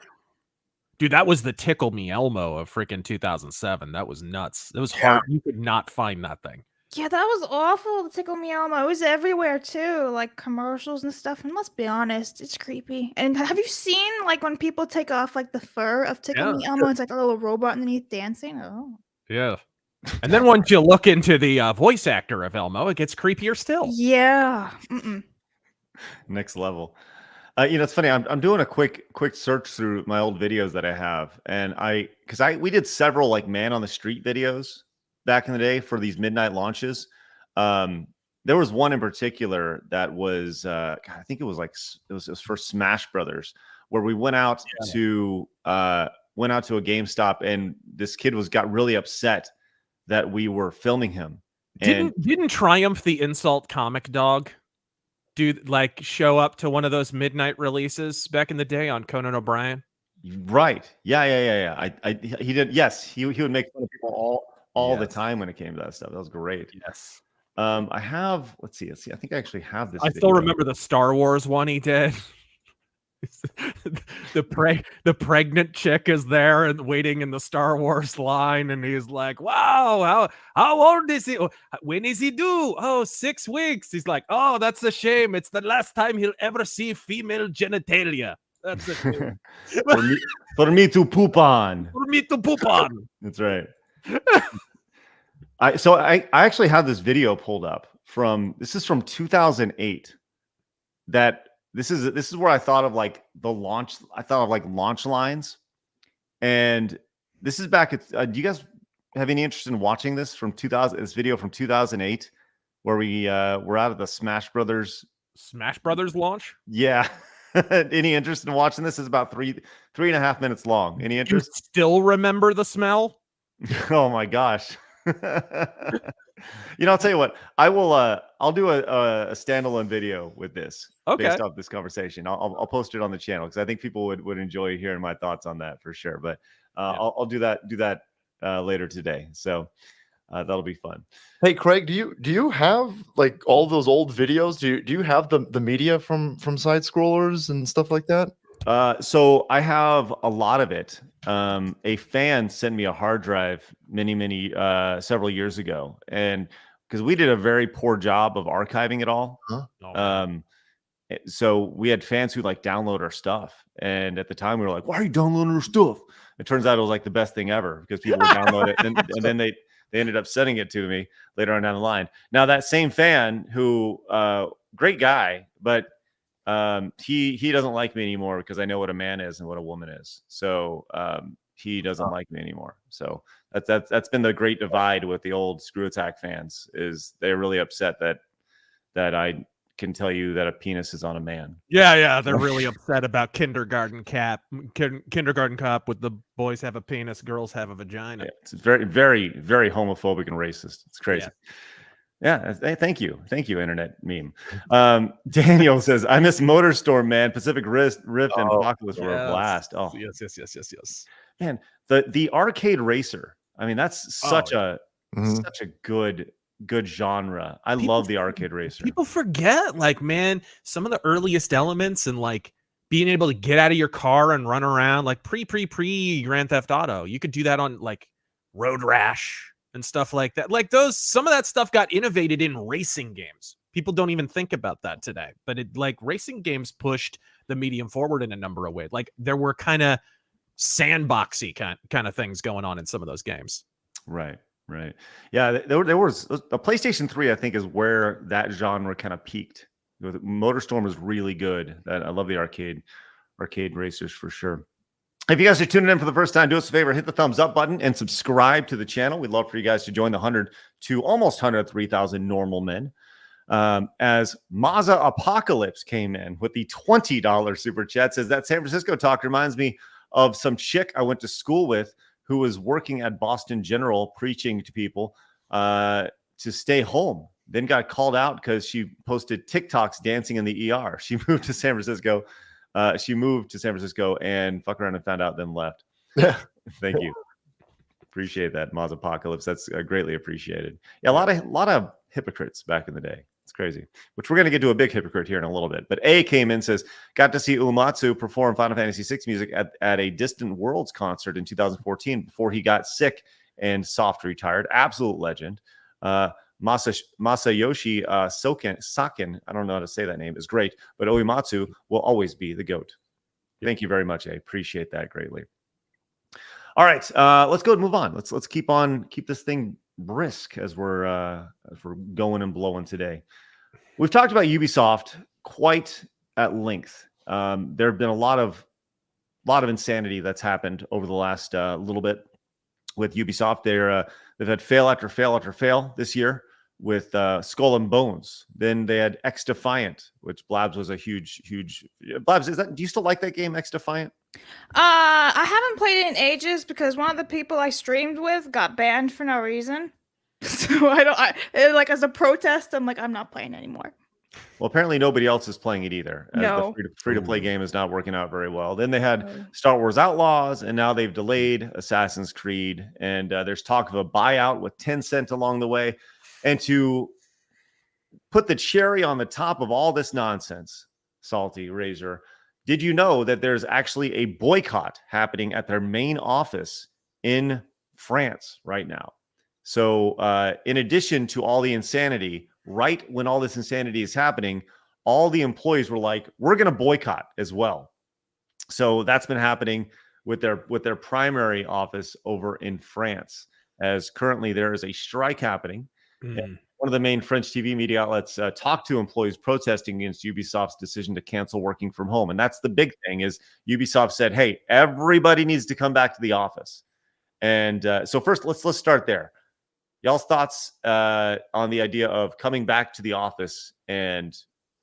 Dude, that was the Tickle Me Elmo of freaking 2007. That was nuts. It was hard. You could not find that thing. Yeah, that was awful. The Tickle Me Elmo. It was everywhere too, like commercials and stuff. And let's be honest, it's creepy. And have you seen like when people take off like the fur of Tickle Me Elmo? It's like a little robot underneath dancing. Oh, yeah. And then once you look into the voice actor of Elmo, it gets creepier still. Yeah. Next level. It's funny. I'm doing a quick search through my old videos that I have, and we did several like man on the street videos back in the day for these midnight launches. There was one in particular that was, I think it was for Smash Brothers, where we went out to a GameStop, and this kid got really upset that we were filming him. Didn't Triumph the Insult comic dog like show up to one of those midnight releases back in the day on Conan O'Brien? Right. Yeah. He did. Yes. He would make fun of people all the time when it came to that stuff. That was great. Yes. I have, let's see. I think I actually have this. I still remember the Star Wars one he did. the pregnant chick is there and waiting in the Star Wars line, and he's like, "Wow, how old is he? When is he due? Oh, 6 weeks." He's like, "Oh, that's a shame. It's the last time he'll ever see female genitalia. That's a shame." for me to poop on. For me to poop on. That's right. I actually have this video pulled up from 2008. This is where I thought of like the launch. I thought of like launch lines, and this is back at. Do you guys have any interest in watching this from 2000? This video from 2008, where we were out at the Smash Brothers Smash Brothers launch. Yeah. Any interest in watching this? Is about 3.5 minutes long. Any You interest? still remember the smell? Oh my gosh. I'll tell you what, I'll do a standalone video with this Okay. based off this conversation. I'll post it on the channel because I think people would enjoy hearing my thoughts on that for sure. But I'll do that later today. So that'll be fun. Hey Craig, do you have like all those old videos? Do you have the media from side scrollers and stuff like that? So I have a lot of it. A fan sent me a hard drive several years ago, and because we did a very poor job of archiving it all. Huh? So we had fans who like download our stuff, and at the time we were like, "Why are you downloading our stuff?" It turns out it was like the best thing ever because people would download it, and then they ended up sending it to me later on down the line. Now that same fan who, great guy, but he doesn't like me anymore because I know what a man is and what a woman is. So he doesn't like me anymore. So that's been the great divide with the old ScrewAttack fans, is they're really upset that I can tell you that a penis is on a man. Yeah, they're really upset about kindergarten cop with the boys have a penis, girls have a vagina. Yeah, it's very, very, very homophobic and racist. It's crazy. Yeah, thank you, internet meme. Daniel says, "I miss MotorStorm, man. Pacific Rift and Apocalypse were a blast." Oh, Yes. Man, the arcade racer. I mean, that's such a good genre. I love the arcade racer. People forget, like, man, some of the earliest elements and like being able to get out of your car and run around, like pre Grand Theft Auto. You could do that on like Road Rash and stuff like that. Like some of that stuff got innovated in racing games. People don't even think about that today, but racing games pushed the medium forward in a number of ways. Like there were kind of sandboxy kind of things going on in some of those games. Right. Yeah, there was a PlayStation 3, I think, is where that genre kind of peaked. MotorStorm was really good. I love the arcade racers for sure. If you guys are tuning in for the first time, do us a favor, hit the thumbs up button and subscribe to the channel. We'd love for you guys to join the 100 to almost 103,000 normal men. As Mazza Apocalypse came in with the $20 super chat, says that San Francisco talk reminds me of some chick I went to school with who was working at Boston General preaching to people to stay home. Then got called out because she posted TikToks dancing in the ER. She moved to San Francisco. And fucked around and found out, then left. Thank you. Appreciate that, Maz Apocalypse. That's greatly appreciated. Yeah, a lot of hypocrites back in the day. It's crazy. Which we're going to get to a big hypocrite here in a little bit. But A came in, says, got to see Uematsu perform Final Fantasy VI music at a Distant Worlds concert in 2014 before he got sick and soft retired. Absolute legend. Masayoshi Saken, I don't know how to say that name, is great, but Uematsu will always be the GOAT. Thank you very much. I appreciate that greatly. All right, let's go and move on. Let's keep this thing brisk as we're going and blowing today. We've talked about Ubisoft quite at length. There have been a lot of insanity that's happened over the last little bit with Ubisoft. They've had fail after fail after fail this year with Skull and Bones. Then they had X Defiant, which Blabs was a huge. Blabs, do you still like that game, X Defiant? I haven't played it in ages because one of the people I streamed with got banned for no reason. So as a protest, I'm like, I'm not playing anymore. Well, apparently nobody else is playing it either. As No. The free-to-play game is not working out very well. Then they had Star Wars Outlaws, and now they've delayed Assassin's Creed. And there's talk of a buyout with Tencent along the way. And to put the cherry on the top of all this nonsense, Salty Razor, did you know that there's actually a boycott happening at their main office in France right now? So in addition to all the insanity, right when all this insanity is happening, all the employees were like, we're going to boycott as well. So that's been happening with their primary office over in France, as currently there is a strike happening. One of the main French TV media outlets talked to employees protesting against Ubisoft's decision to cancel working from home. And that's the big thing, is Ubisoft said, hey, everybody needs to come back to the office. And so first, let's start there. Y'all's thoughts on the idea of coming back to the office and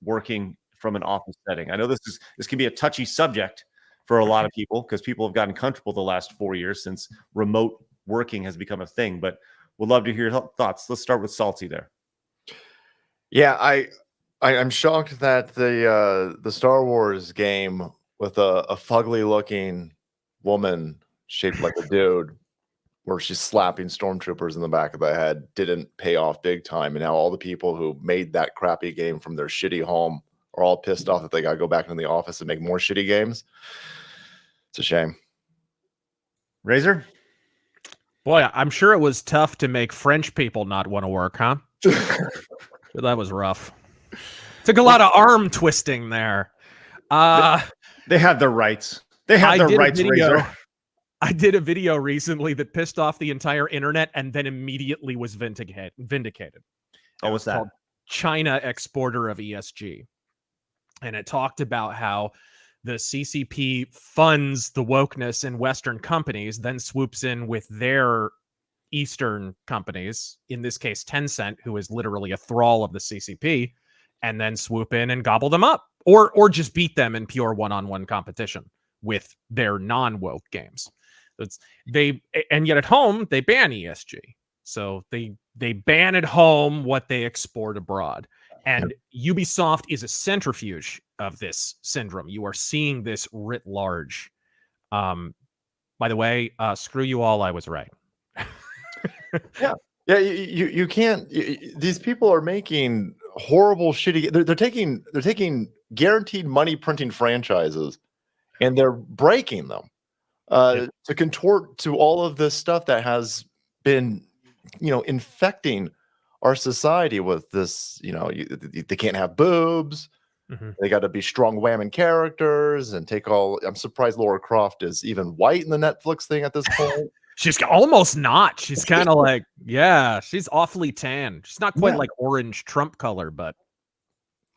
working from an office setting? I know this can be a touchy subject for a lot of people because people have gotten comfortable the last 4 years since remote working has become a thing. But we'd love to hear your thoughts. Let's start with Salty there. Yeah, I'm shocked that the Star Wars game with a fugly looking woman shaped like a dude, where she's slapping stormtroopers in the back of the head, didn't pay off big time, and now all the people who made that crappy game from their shitty home are all pissed off that they got to go back into the office and make more shitty games. It's a shame. Razor? Boy, I'm sure it was tough to make French people not want to work, huh? That was rough. Took a lot of arm twisting there. They have their rights. They have their rights, Razor. I did a video recently that pissed off the entire internet and then immediately was vindicated. Oh, what's that? Called China Exporter of ESG. And it talked about how the CCP funds the wokeness in Western companies, then swoops in with their Eastern companies, in this case Tencent, who is literally a thrall of the CCP, and then swoop in and gobble them up, or just beat them in pure one-on-one competition with their non-woke games. And yet at home they ban ESG, so they ban at home what they export abroad. And Ubisoft is a centrifuge of this syndrome. You are seeing this writ large. By the way, screw you all, I was right. Yeah, you can't. These people are making horrible, shitty. They're taking guaranteed money printing franchises, and they're breaking them to contort to all of this stuff that has been, infecting our society with this. They can't have boobs. Mm-hmm. They got to be strong whammon characters and take all. I'm surprised Laura Croft is even white in the Netflix thing at this point. She's almost not. She's kind of like, she's awfully tan. She's not quite like orange Trump color, but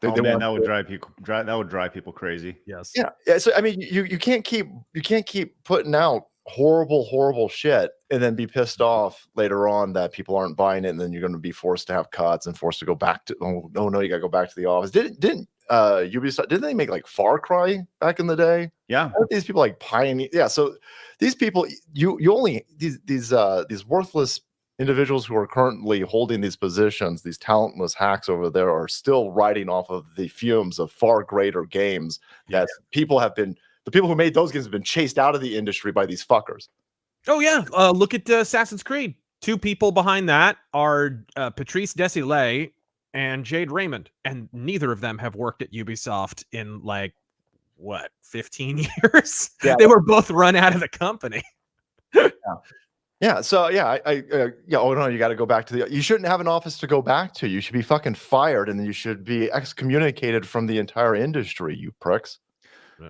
that would drive people crazy. Yes. Yeah. So I mean, you can't keep putting out horrible shit and then be pissed off later on that people aren't buying it, and then you're going to be forced to have cuts and forced to go back to you got to go back to the office. Didn't Ubisoft, didn't they make like Far Cry back in the day? Yeah. These people like pioneer. Yeah. So these people, you only these worthless individuals who are currently holding these positions, these talentless hacks over there, are still riding off of the fumes of far greater games that the people who made those games have been chased out of the industry by these fuckers. Oh yeah. Look at Assassin's Creed. Two people behind that are Patrice Desilets and Jade Raymond, and neither of them have worked at Ubisoft in 15 years. Yeah. They were both run out of the company. Yeah. So you got to go back to you shouldn't have an office to go back to. You should be fucking fired, and then you should be excommunicated from the entire industry, you pricks.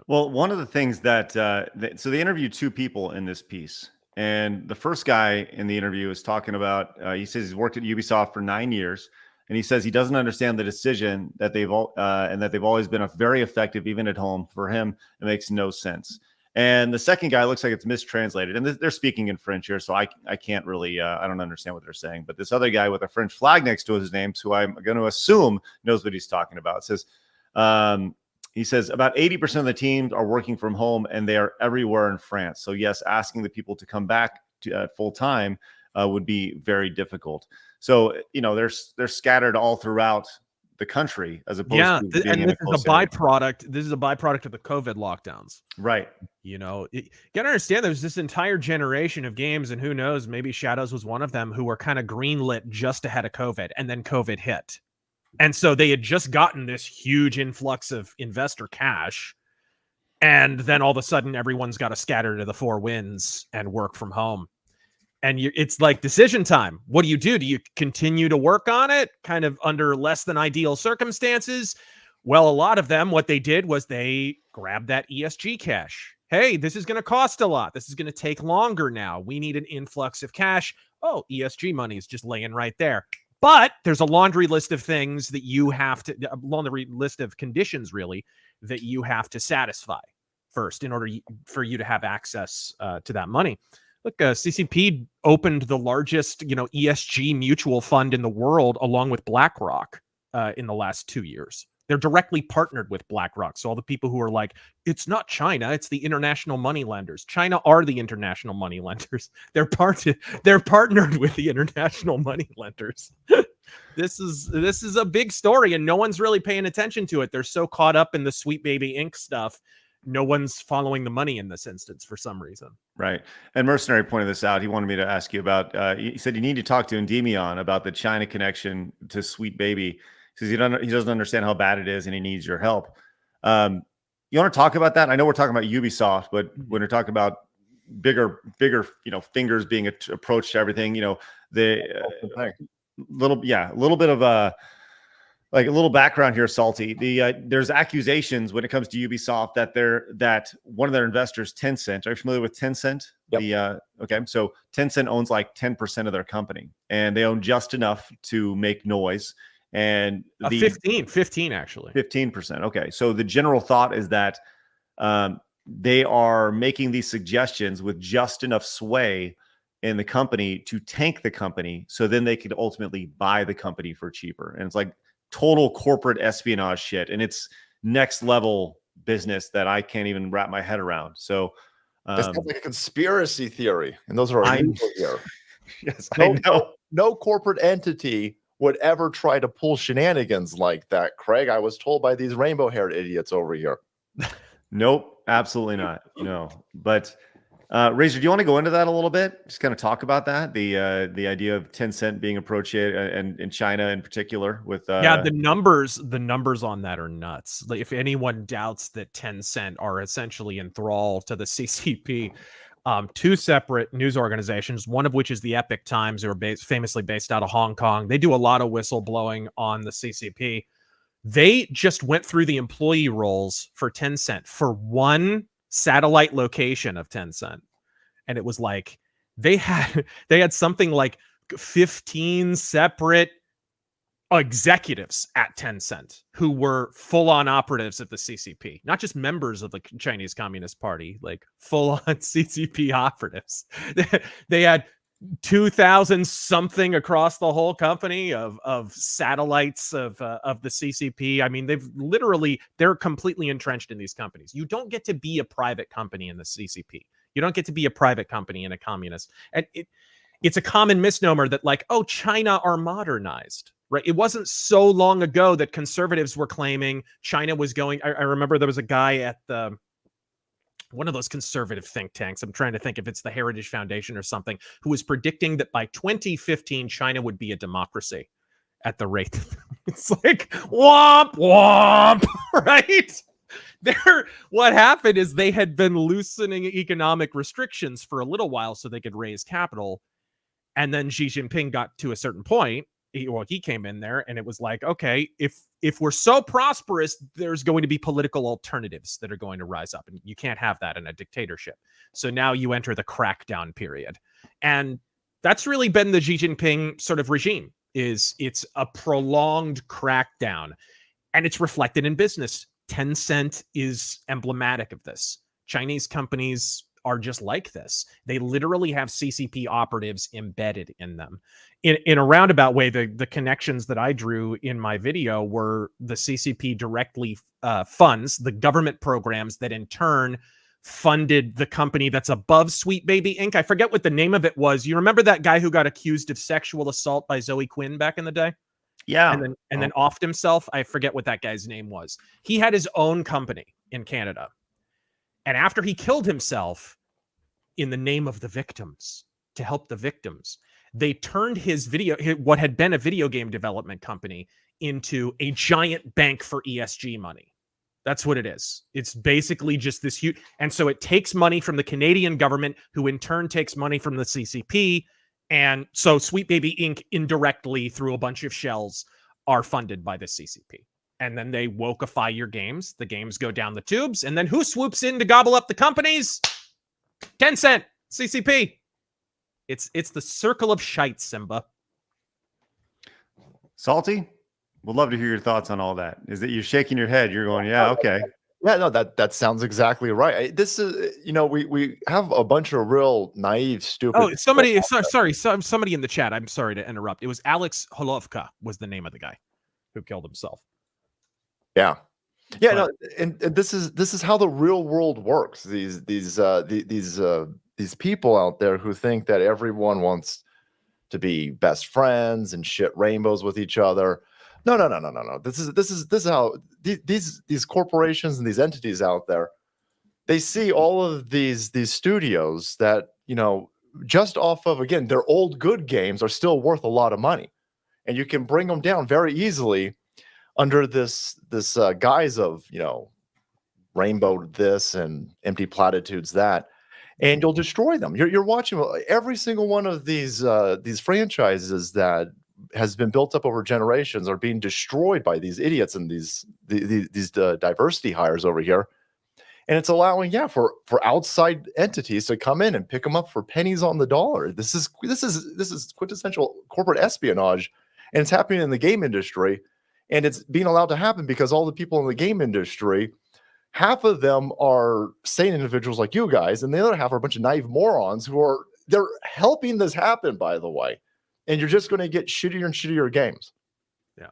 Well, one of the things that so they interviewed two people in this piece, and the first guy in the interview is talking about, he says he's worked at Ubisoft for 9 years, and he says he doesn't understand the decision that they've always been very effective even at home. For him, it makes no sense. And the second guy looks like it's mistranslated, and they're speaking in French here, so I can't really I don't understand what they're saying. But this other guy with a French flag next to his name, who I'm going to assume knows what he's talking about, says. He says about 80% of the teams are working from home, and they are everywhere in France. So yes, asking the people to come back to full time would be very difficult. So they're scattered all throughout the country as opposed to being and in this is a byproduct. This is a byproduct of the COVID lockdowns, right? You gotta understand there's this entire generation of games, and who knows, maybe Shadows was one of them, who were kind of greenlit just ahead of COVID, and then COVID hit. And so they had just gotten this huge influx of investor cash. And then all of a sudden, everyone's got to scatter to the four winds and work from home. And it's like decision time. What do? Do you continue to work on it kind of under less than ideal circumstances? Well, a lot of them, what they did was they grabbed that ESG cash. Hey, this is going to cost a lot. This is going to take longer now. We need an influx of cash. Oh, ESG money is just laying right there. But there's a laundry list of things that a laundry list of conditions, really, that you have to satisfy first in order for you to have access to that money. Look, CCP opened the largest, ESG mutual fund in the world, along with BlackRock, in the last 2 years. They're directly partnered with BlackRock. So all the people who are like, it's not China, it's the international money lenders. China are the international money lenders. They're partnered with the international money lenders. This is a big story, and no one's really paying attention to it. They're so caught up in the Sweet Baby Inc. stuff. No one's following the money in this instance for some reason. Right. And Mercenary pointed this out. He wanted me to ask you about, he said you need to talk to Endymion about the China connection to Sweet Baby. He says he doesn't understand how bad it is and he needs your help. You want to talk about that? I know we're talking about Ubisoft, but when we're talking about bigger, fingers being approached to everything, the little bit of a little background here, Salty. There's accusations when it comes to Ubisoft that one of their investors, Tencent. Are you familiar with Tencent? Yep. Okay, so Tencent owns like 10% of their company, and they own just enough to make noise. And 15 actually. 15%. Okay, so the general thought is that they are making these suggestions with just enough sway in the company to tank the company, so then they could ultimately buy the company for cheaper. And it's like total corporate espionage shit, and it's next level business that I can't even wrap my head around. So That sounds like a conspiracy theory, and those are illegal here. Yes, I know. No corporate entity would ever try to pull shenanigans like that, Craig. I was told by these rainbow-haired idiots over here. Nope, absolutely not. No, but Razor, do you want to go into that a little bit? Just kind of talk about that, the idea of Tencent being approached and in China in particular with the numbers on that are nuts. Like, if anyone doubts that Tencent are essentially in thrall to the CCP, two separate news organizations, one of which is the Epic Times, who are famously based out of Hong Kong. They do a lot of whistleblowing on the CCP. They just went through the employee rolls for Tencent for one satellite location of Tencent, and it was like they had something like 15 separate executives at Tencent who were full-on operatives of the CCP, not just members of the Chinese Communist Party, like full-on CCP operatives. They had 2,000 something across the whole company of satellites of the CCP. I mean, they're completely entrenched in these companies. You don't get to be a private company in the CCP. You don't get to be a private company in a communist. And it's a common misnomer that, like, oh, China are modernized, right? It wasn't so long ago that conservatives were claiming China was going. I remember there was a guy at one of those conservative think tanks, I'm trying to think if it's the Heritage Foundation or something, who was predicting that by 2015, China would be a democracy at the rate. It's like, womp, womp, right? What happened is they had been loosening economic restrictions for a little while so they could raise capital. And then Xi Jinping got to a certain point. He came in there and it was like, okay, if we're so prosperous, there's going to be political alternatives that are going to rise up, and you can't have that in a dictatorship. So now you enter the crackdown period, and that's really been the Xi Jinping sort of regime. It's a prolonged crackdown, and it's reflected in business. Tencent is emblematic of this. Chinese companies are just like this. They literally have CCP operatives embedded in them. In a roundabout way, the connections that I drew in my video were the CCP directly funds the government programs that in turn funded the company that's above Sweet Baby Inc. I forget what the name of it was. You remember that guy who got accused of sexual assault by Zoe Quinn back in the day? Yeah. And then offed himself. I forget what that guy's name was. He had his own company in Canada. And after he killed himself, in the name of the victims, to help the victims, they turned what had been a video game development company into a giant bank for ESG money. That's what it is. It's basically just this huge. And so it takes money from the Canadian government, who in turn takes money from the CCP. And so Sweet Baby Inc. indirectly, through a bunch of shells, are funded by the CCP. And then they wokeify your games. The games go down the tubes. And then who swoops in to gobble up the companies? Tencent, CCP. It's the circle of shite, Simba. Salty, would love to hear your thoughts on all that. Is that you're shaking your head? You're going, yeah, okay. Yeah, no, that sounds exactly right. This is, we have a bunch of real naive, stupid. Oh, somebody in the chat. I'm sorry to interrupt. It was Alex Holovka was the name of the guy who killed himself. Yeah. No, and this is how the real world works. These people out there who think that everyone wants to be best friends and shit rainbows with each other. No. This is how these corporations and these entities out there, they see all of these studios that, just off of, again, their old good games are still worth a lot of money, and you can bring them down very easily under this guise of, rainbow this and empty platitudes that, and you'll destroy them. You're watching every single one of these franchises that has been built up over generations are being destroyed by these idiots and these diversity hires over here. And it's allowing, for outside entities to come in and pick them up for pennies on the dollar. This is quintessential corporate espionage, and it's happening in the game industry. And it's being allowed to happen because all the people in the game industry, half of them are sane individuals like you guys, and the other half are a bunch of naive morons they're helping this happen, by the way. And you're just going to get shittier and shittier games. Yeah.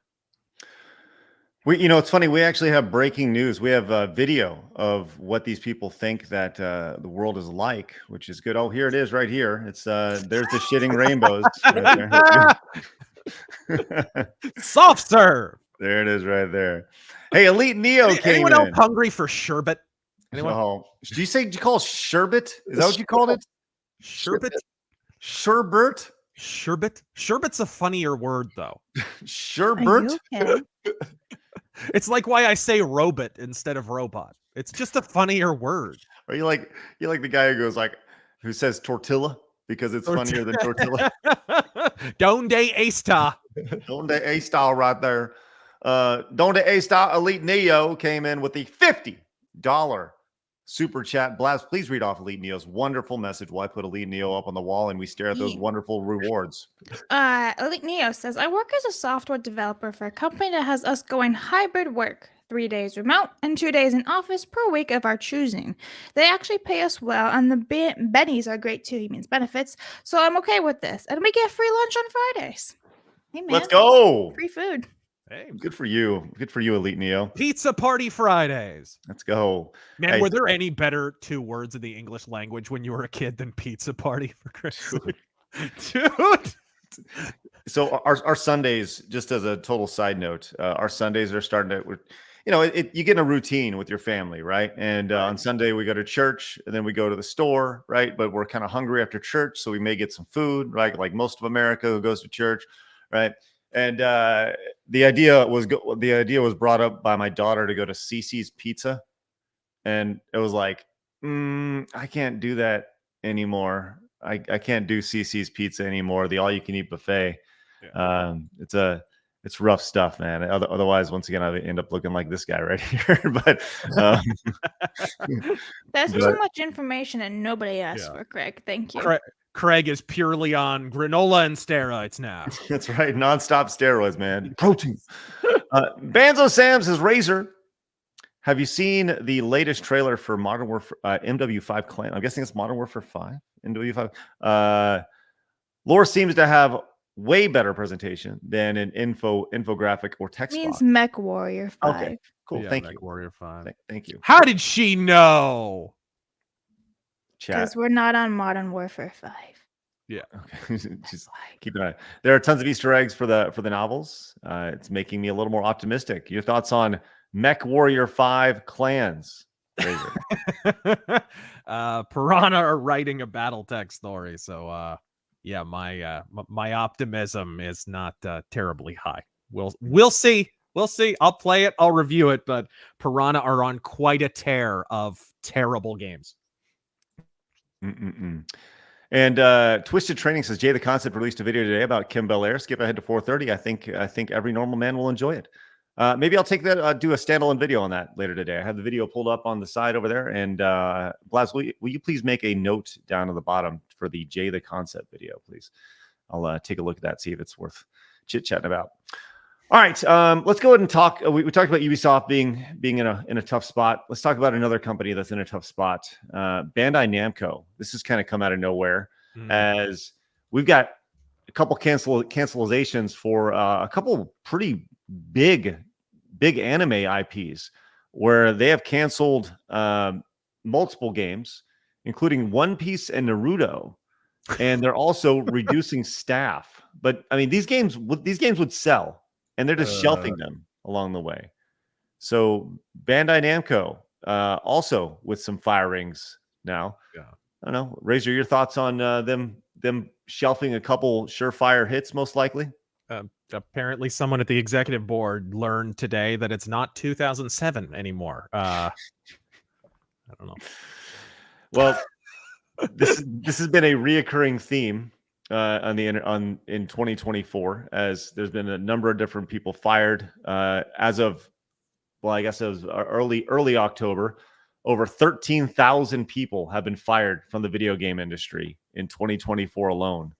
It's funny. We actually have breaking news. We have a video of what these people think that the world is like, which is good. Oh, here it is right here. It's there's the shitting rainbows. Right there. Soft serve. There it is right there. Hey, Elite Neo came anyone in. else hungry for sherbet? Anyone? Oh, did you call it sherbet? Is that what you called it? Sherbet? Sherbert? Sherbet? Sherbet's a funnier word, though. Sherbert? Okay? It's like why I say robot instead of robot. It's just a funnier word. Or you like the guy who says tortilla because it's funnier than tortilla. Donde está? Donde está right there. Donde está Elite Neo came in with the $50 super chat. Blabs, please read off Elite Neo's wonderful message while I put Elite Neo up on the wall and we stare at those wonderful rewards. Elite Neo says, I work as a software developer for a company that has us going hybrid work, 3 days remote and 2 days in office per week of our choosing. They actually pay us well, and the bennies are great too. He means benefits. So I'm okay with this. And we get free lunch on Fridays. Hey, man. Let's go. Free food. Hey, Good for you. Good for you, Elite Neo. Pizza Party Fridays. Let's go. Man, Hey. were there any better 2 words in the English language when you were a kid than pizza party, for Christ's sake? Dude. So our Sundays, just as a total side note, our Sundays are starting to, you get in a routine with your family, right? And on Sunday we go to church, and then we go to the store, right? But we're kind of hungry after church, so we may get some food, right? Like most of America who goes to church, right? And the idea was brought up by my daughter to go to CC's Pizza, and it was like, I can't do that anymore. I can't do CC's Pizza anymore. The all-you-can-eat buffet. Yeah. It's rough stuff, man. Otherwise, once again, I end up looking like this guy right here. But that's too much information, and nobody asked for Craig. Thank you. Craig is purely on granola and steroids now. That's right. Nonstop steroids, man. Protein. Banzo Sam says, Razor, have you seen the latest trailer for Modern Warfare MW5 Clan? I'm guessing it's Modern Warfare 5. MW5. Lore seems to have way better presentation than an infographic or text Means box. Mech Warrior 5. Okay, cool. Yeah, Thank Mech you. Warrior 5. Thank you. How did she know? Chat. Because we're not on Modern Warfare 5. Yeah. Okay. Just keep an eye. There are tons of Easter eggs for the novels. It's making me a little more optimistic. Your thoughts on Mech Warrior 5 clans? Piranha are writing a BattleTech story, so yeah, my optimism is not terribly high. We'll see. We'll see. I'll play it. I'll review it. But Piranha are on quite a tear of terrible games. And Twisted Training says, Jay the Concept released a video today about Kim Belair. Skip ahead to 4:30. I think every normal man will enjoy it. Maybe I'll take that, do a standalone video on that later today. I have the video pulled up on the side over there. And Blabs, will you please make a note down at the bottom for the Jay the Concept video, please? I'll take a look at that, see if it's worth chit-chatting about. All right, let's go ahead and talk. We talked about Ubisoft being in a tough spot. Let's talk about another company that's in a tough spot. Bandai Namco. This has kind of come out of nowhere as we've got a couple cancelizations for a couple pretty big big anime IPs where they have canceled multiple games, including One Piece and Naruto, and they're also reducing staff. But I mean, these games would sell, and they're just shelving them along the way. So Bandai Namco also with some firings now. Yeah. I don't know. Razor, your thoughts on them shelving a couple surefire hits, most likely? Apparently, someone at the executive board learned today that it's not 2007 anymore. I don't know. Well, this has been a reoccurring theme in 2024, as there's been a number of different people fired as of, well, I guess it was early October. Over 13,000 people have been fired from the video game industry in 2024 alone.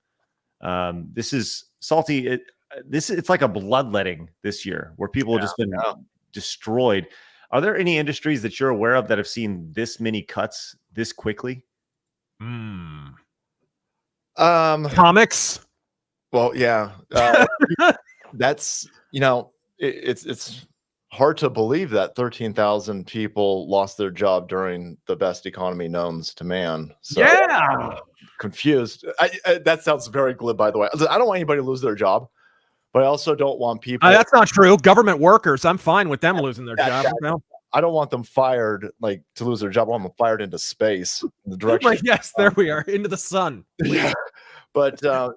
This is salty. It's like a bloodletting this year, where people have just been destroyed. Are there any industries that you're aware of that have seen this many cuts this quickly? Comics. Well, yeah. That's, it's hard to believe that 13,000 people lost their job during the best economy known to man. So, yeah. Confused. That sounds very glib, by the way. I don't want anybody to lose their job, but I also don't want people. That's not true. Government workers, I'm fine with them losing their job. No. I don't want them fired to lose their job. I want them fired into space in the direction. Right, yes, there we are, into the sun. Yeah, but there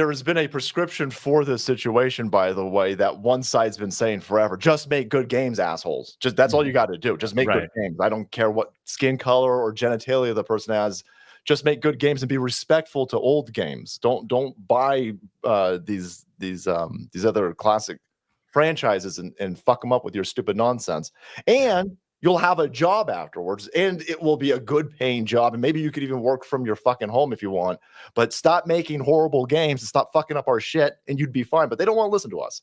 has been a prescription for this situation, by the way, that one side's been saying forever. Just make good games, assholes. Just that's all you got to do. Just make good games. I don't care what skin color or genitalia the person has. Just make good games and be respectful to old games. Don't buy these other classic franchises and fuck them up with your stupid nonsense. And you'll have a job afterwards, and it will be a good paying job. And maybe you could even work from your fucking home if you want, but stop making horrible games and stop fucking up our shit, and you'd be fine. But they don't want to listen to us.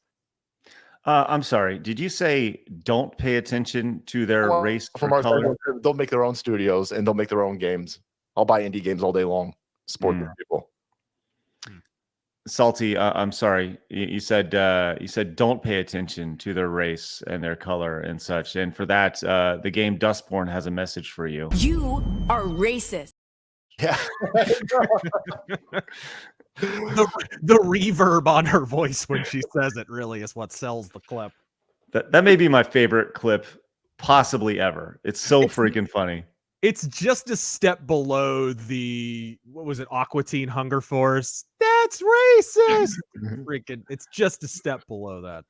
I'm sorry. Did you say don't pay attention to their race or color? They'll make their own studios and they'll make their own games. I'll buy indie games all day long. Support their people. Salty, I'm sorry. You said don't pay attention to their race and their color and such. And for that, the game Dustborn has a message for you. You are racist. Yeah. the reverb on her voice when she says it really is what sells the clip. That may be my favorite clip possibly ever. It's so freaking funny. It's just a step below the, what was it, Aqua Teen Hunger Force? That's racist. Freaking, it's just a step below that.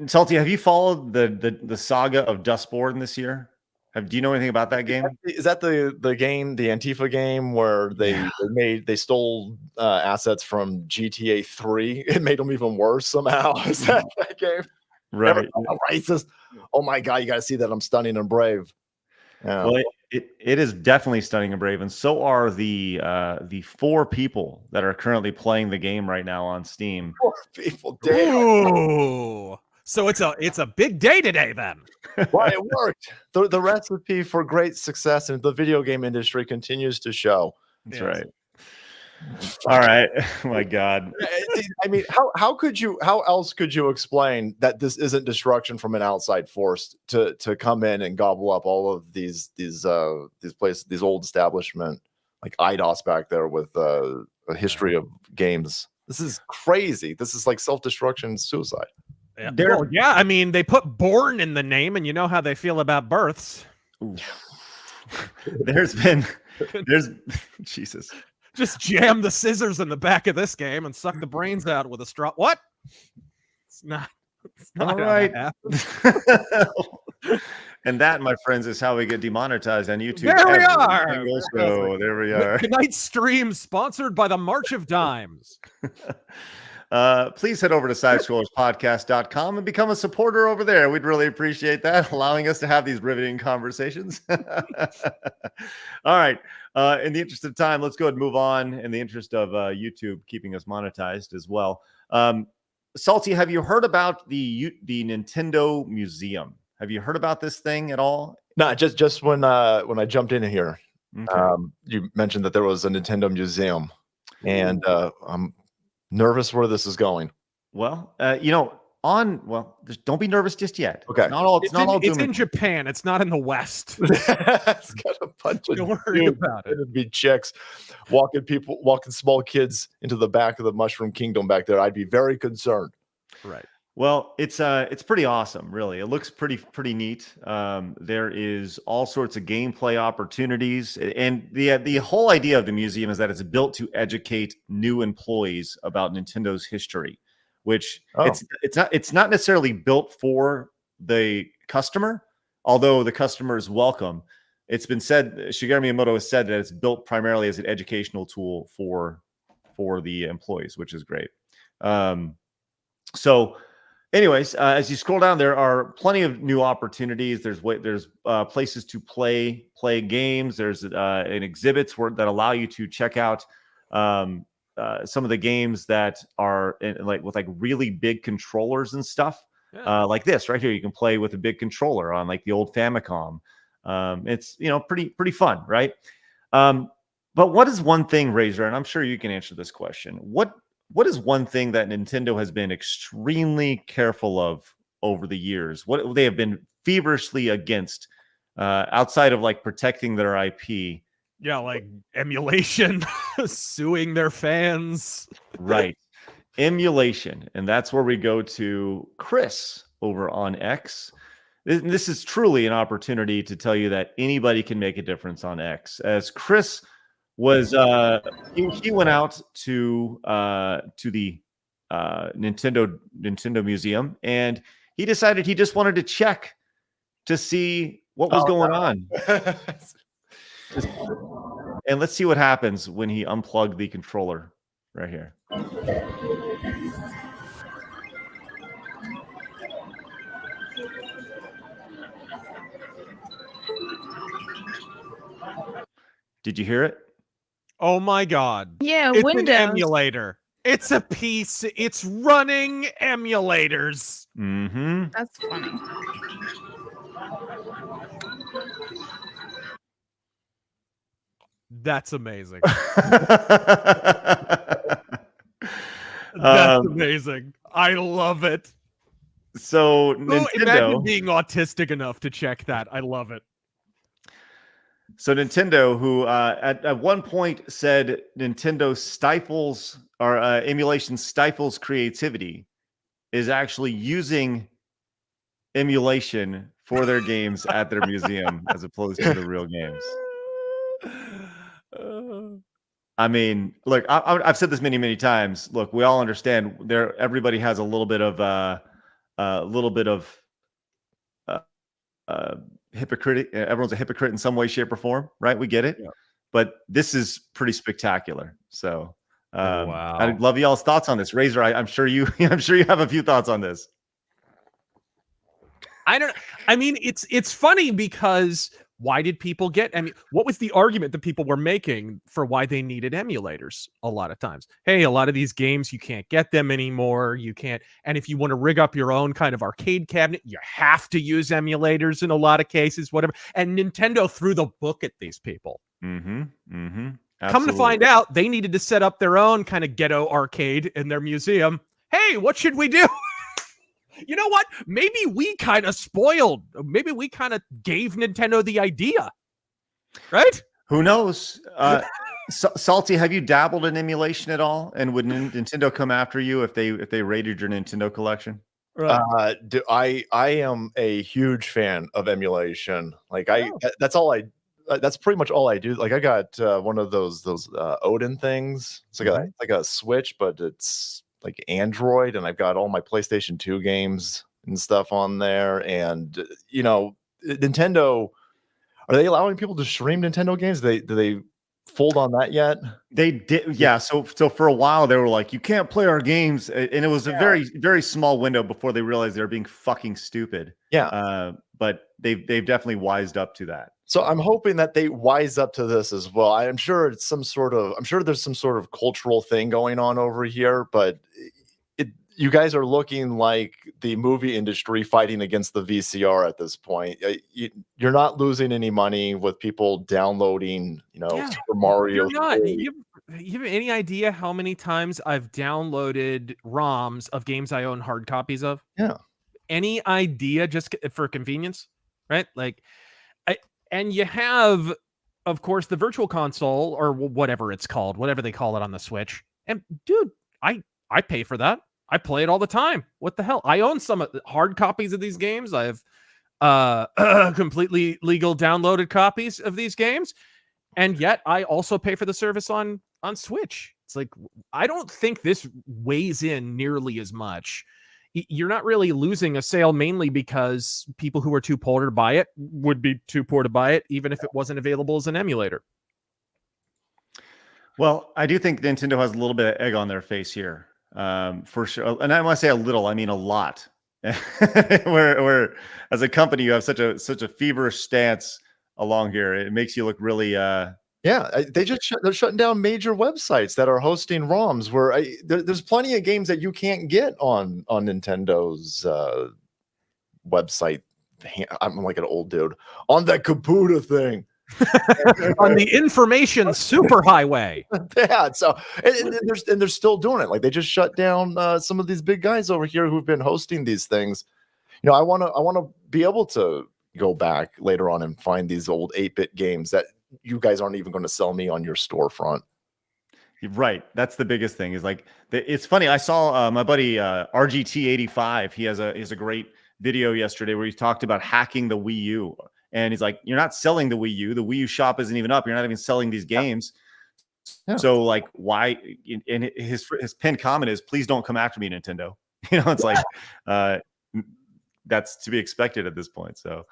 Salty, have you followed the saga of Dustborn this year? Do you know anything about that game? Is that the game, the Antifa game, where they stole assets from GTA 3? It made them even worse somehow. Is that game? Right. Racist. Oh my god, you got to see that I'm stunning and brave. Yeah. Well, it is definitely stunning and brave, and so are the 4 people that are currently playing the game right now on Steam. 4 people, damn. Ooh. So it's a big day today then. Well, it worked. The recipe for great success in the video game industry continues to show. That's right. All right. Oh my God. I mean, how else could you explain that this isn't destruction from an outside force to come in and gobble up all of these places, these old establishment like IDOS back there with a history of games? This is crazy. This is like self-destruction, suicide. Yeah. Well, yeah, I mean, they put born in the name, and you know how they feel about births. There's Jesus. Just jam the scissors in the back of this game and suck the brains out with a straw. What? It's not all right. And that, my friends, is how we get demonetized on YouTube. There we are. So there we are. Tonight's stream sponsored by the March of Dimes. Please head over to sidescrollerspodcast.com and become a supporter over there. We'd really appreciate that, allowing us to have these riveting conversations. All right. In the interest of time, let's go ahead and move on. In the interest of YouTube keeping us monetized as well. Salty, have you heard about the Nintendo Museum? Have you heard about this thing at all? No, just when I jumped in here, Okay. You mentioned that there was a Nintendo Museum, and I'm nervous where this is going. Well, don't be nervous just yet. Okay. It's not all it's doom in and- Japan. It's not in the West. It's got a bunch of Don't worry dudes about it. pretending to be chicks walking small kids into the back of the Mushroom Kingdom back there. I'd be very concerned. Right. Well, it's pretty awesome, really. It looks pretty neat. There is all sorts of gameplay opportunities, and the whole idea of the museum is that it's built to educate new employees about Nintendo's history, which it's not necessarily built for the customer, although the customer is welcome. It's been said, Shigeru Miyamoto has said that it's built primarily as an educational tool for the employees, which is great. Anyways, as you scroll down, there are plenty of new opportunities. There's places to play games. There's an exhibits that allow you to check out some of the games that are with really big controllers and stuff. Yeah. Like this right here, you can play with a big controller on like the old Famicom. It's pretty fun, right? But what is one thing, Razor, and I'm sure you can answer this question. What is one thing that Nintendo has been extremely careful of over the years? What they have been feverishly against, outside of like protecting their IP? Yeah, like emulation, suing their fans. Right. Emulation. And that's where we go to Chris over on X. This is truly an opportunity to tell you that anybody can make a difference on X. As Chris was he went out to the Nintendo Museum, and he decided he just wanted to check to see what was going on. And let's see what happens when he unplugged the controller right here. Did you hear it? Oh my god. Yeah, It's Windows. an emulator. It's a piece. It's running emulators. Mm-hmm. That's funny. That's amazing. Um, That's amazing. I love it. So Oh, imagine Nintendo, being autistic enough to check that. I love it. who at one point said Nintendo stifles or emulation stifles creativity, is actually using emulation for their games at their museum as opposed to the real games. I mean, look, I've said this many times. Look, we all understand everybody has a little bit of hypocrite. Everyone's a hypocrite in some way, shape, or form, right? We get it. Yeah. But this is pretty spectacular. So Wow. I'd love y'all's thoughts on this. Razor, I'm sure you have a few thoughts on this. I mean, it's funny because why did people what was the argument that people were making for why they needed emulators a lot of times? Hey, a lot of these games, you can't get them anymore. You can't. And if you want to rig up your own kind of arcade cabinet, you have to use emulators in a lot of cases, whatever. And Nintendo threw the book at these people. Mm-hmm. Mm-hmm. Come to find out, they needed to set up their own kind of ghetto arcade in their museum. Hey, what should we do? You know what? Maybe we kind of spoiled. Maybe we kind of gave Nintendo the idea, right? Who knows? Salty, have you dabbled in emulation at all? And would Nintendo come after you if they raided your Nintendo collection? I am a huge fan of emulation. Like that's pretty much all I do. Like I got one of those Odin things. It's like a Switch, but it's like Android, and I've got all my PlayStation 2 games and stuff on there. And Nintendo, are they allowing people to stream Nintendo games? Do they fold on that yet? They did, yeah. So for a while they were like, you can't play our games, and it was a very, very small window before they realized they were being fucking stupid. Yeah. But they've definitely wised up to that. So I'm hoping that they wise up to this as well. I'm sure there's some sort of cultural thing going on over here, but you guys are looking like the movie industry fighting against the VCR at this point. You're not losing any money with people downloading, Super Mario. you have any idea how many times I've downloaded ROMs of games I own hard copies of? Yeah. Any idea, just for convenience, right? Like, and you have, of course, the virtual console or whatever it's called, whatever they call it on the Switch. And dude, I pay for that. I play it all the time. What the hell? I own some hard copies of these games. I have completely legal downloaded copies of these games, and yet I also pay for the service on Switch. It's like, I don't think this weighs in nearly as much. You're not really losing a sale, mainly because people who are too poor to buy it would be too poor to buy it, even if it wasn't available as an emulator. Well, I do think Nintendo has a little bit of egg on their face here, for sure. And I want to say a little, I mean a lot. where as a company you have such a feverish stance along here. It makes you look really they're shutting down major websites that are hosting ROMs where there's plenty of games that you can't get on Nintendo's website. I'm like an old dude on that Kabuta thing. On the information superhighway. Yeah, so and they're still doing it. Like, they just shut down some of these big guys over here who've been hosting these things. You know, I want to be able to go back later on and find these old 8-bit games that you guys aren't even going to sell me on your storefront. Right. That's the biggest thing. Is like, it's funny. I saw my buddy RGT85. He has a great video yesterday where he talked about hacking the Wii U. And he's like, you're not selling the Wii U. The Wii U shop isn't even up. You're not even selling these games. Yeah. So, like, why? And his pinned comment is, please don't come after me, Nintendo. You know, it's like, that's to be expected at this point. So,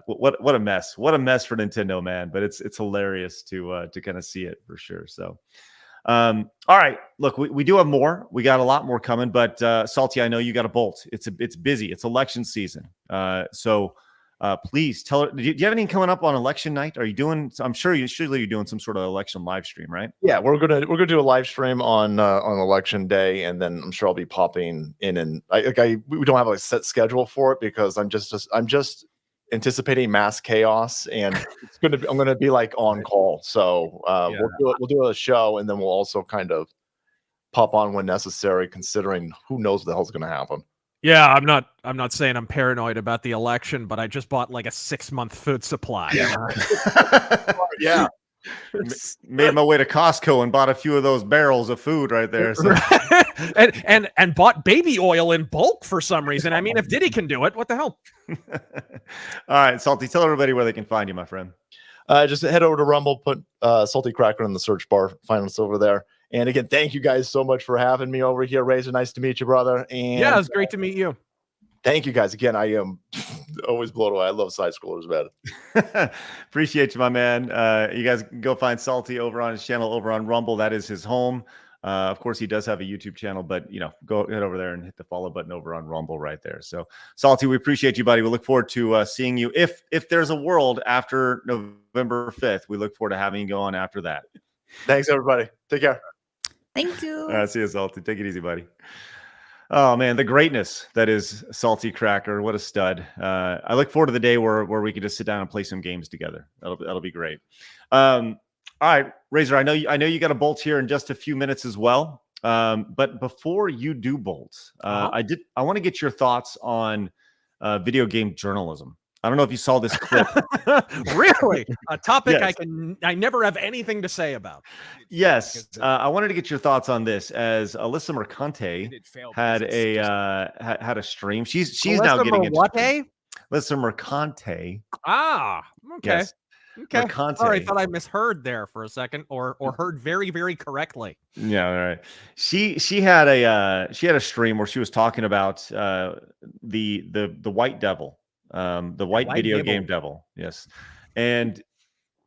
what a mess. What a mess for Nintendo, man. But it's hilarious to kind of see it for sure. So, all right. Look, we do have more. We got a lot more coming. But Salty, I know you got a bolt. It's busy. It's election season. So. Please tell her. Do you have anything coming up on election night? Are you doing? I'm sure you're doing some sort of election live stream, right? Yeah, we're gonna do a live stream on election day, and then I'm sure I'll be popping in. And we don't have a set schedule for it because I'm just anticipating mass chaos, and I'm gonna be like on call. So we'll do a show, and then we'll also kind of pop on when necessary, considering who knows what the hell's gonna happen. Yeah, I'm not saying I'm paranoid about the election, but I just bought like a 6-month food supply. Yeah. Made my way to Costco and bought a few of those barrels of food right there. So. and bought baby oil in bulk for some reason. I mean, if Diddy can do it, what the hell? All right, Salty, tell everybody where they can find you, my friend. Just head over to Rumble, put Salty Cracker in the search bar, find us over there. And again, thank you guys so much for having me over here. Razor, nice to meet you, brother. And yeah, it's great to meet you. Thank you guys. Again, I am always blown away. I love side scrollers, man. Appreciate you, my man. You guys can go find Salty over on his channel over on Rumble. That is his home. Of course, he does have a YouTube channel, but go head over there and hit the follow button over on Rumble right there. So, Salty, we appreciate you, buddy. We look forward to seeing you. If there's a world after November 5th, we look forward to having you go on after that. Thanks, everybody. Take care. Thank you. All right, see you, Salty. Take it easy, buddy. Oh man, the greatness that is Salty Cracker. What a stud. I look forward to the day where we can just sit down and play some games together. That'll be great. All right, Razor, I know you got a bolt here in just a few minutes as well. But before you do bolt, I want to get your thoughts on video game journalism. I don't know if you saw this clip. Really? A topic Yes. I never have anything to say about. Yes. I wanted to get your thoughts on this, as Alyssa Mercante had a stream. She's now getting into Alyssa Mercante. Ah, okay. Yes. Okay. Mercante. Sorry, I thought I misheard there for a second, or heard very, very correctly. Yeah, all right. She had a stream where she was talking about the White Devil. The white video game devil. Yes. And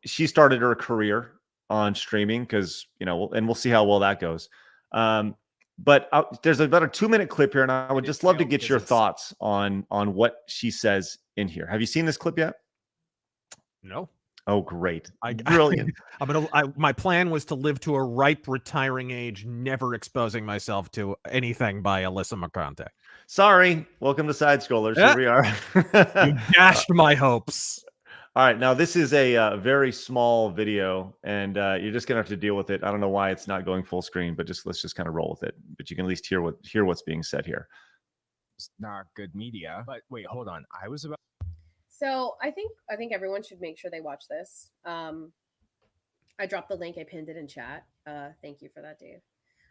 she started her career on streaming because, and we'll see how well that goes. But there's about a 2-minute clip here, and I would just love to get your thoughts on what she says in here. Have you seen this clip yet? No. Oh, great. Brilliant. My plan was to live to a ripe retiring age, never exposing myself to anything by Alyssa Mercante. Sorry. Welcome to Side Scrollers. Here we are. You dashed my hopes. All right, now this is a very small video, and you're just gonna have to deal with it. I don't know why it's not going full screen, but let's just kind of roll with it. But you can at least hear what's being said here. It's not good media. But wait, hold on. I was about. So I think everyone should make sure they watch this. I dropped the link. I pinned it in chat. Thank you for that, Dave.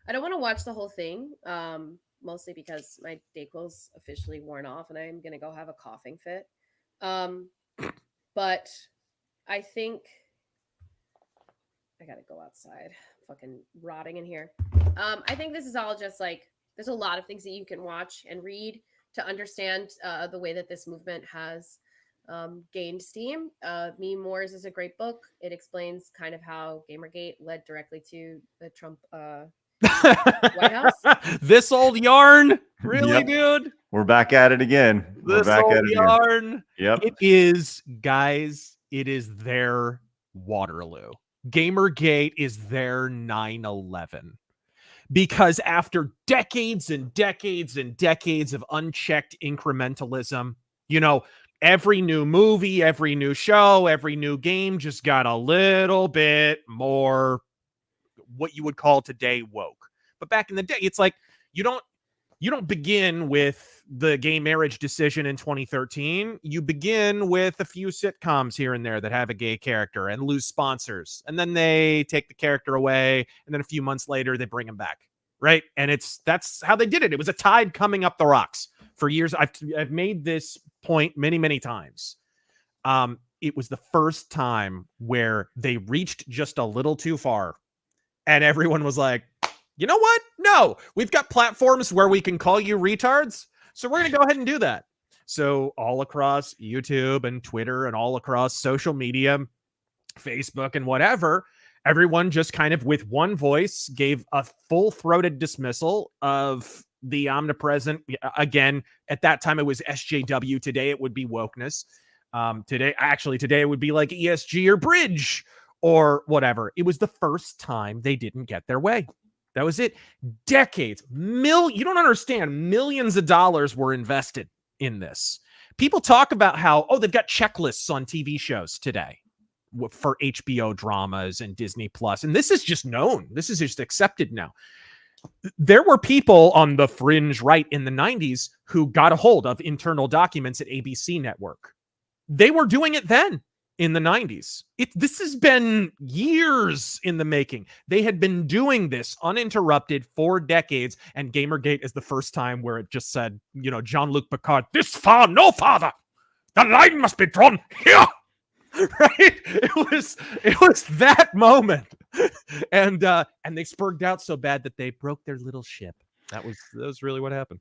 I don't want to watch the whole thing, mostly because my Dayquil's officially worn off, and I'm gonna go have a coughing fit. But I think I gotta go outside. Fucking rotting in here. I think this is all just like there's a lot of things that you can watch and read to understand the way that this movement has gained steam. Meme Wars is a great book. It explains kind of how Gamergate led directly to the Trump White House. This old yarn, really, Yep. dude. We're back at it again. This old yarn. Yep. It is, guys. It is their Waterloo. Gamergate is their 9/11. Because after decades and decades and decades of unchecked incrementalism, you know, every new movie, every new show, every new game just got a little bit more what you would call today woke. But back in the day, it's like you don't begin with the gay marriage decision in 2013. You begin with a few sitcoms here and there that have a gay character and lose sponsors. And then they take the character away. And then a few months later, they bring him back. Right. And that's how they did it. It was a tide coming up the rocks for years. I've made this point many, many times. It was the first time where they reached just a little too far. And everyone was like, you know what? No, we've got platforms where we can call you retards. So we're going to go ahead and do that. So all across YouTube and Twitter and all across social media, Facebook and whatever, everyone just kind of with one voice gave a full-throated dismissal of the omnipresent. Again, at that time, it was SJW. Today, it would be wokeness. Today it would be like ESG or Bridge or whatever. It was the first time they didn't get their way. That was it. Decades, you don't understand. Millions of dollars were invested in this. People talk about how, they've got checklists on TV shows today for HBO dramas and Disney Plus. And this is just known. This is just accepted now. There were people on the fringe right in the 90s who got a hold of internal documents at ABC Network. They were doing it then. In the 90s. This has been years in the making. They had been doing this uninterrupted for decades, and Gamergate is the first time where it just said, Jean-Luc Picard, this far, no farther. The line must be drawn here. Right? It was that moment. And they spurged out so bad that they broke their little ship. That was really what happened.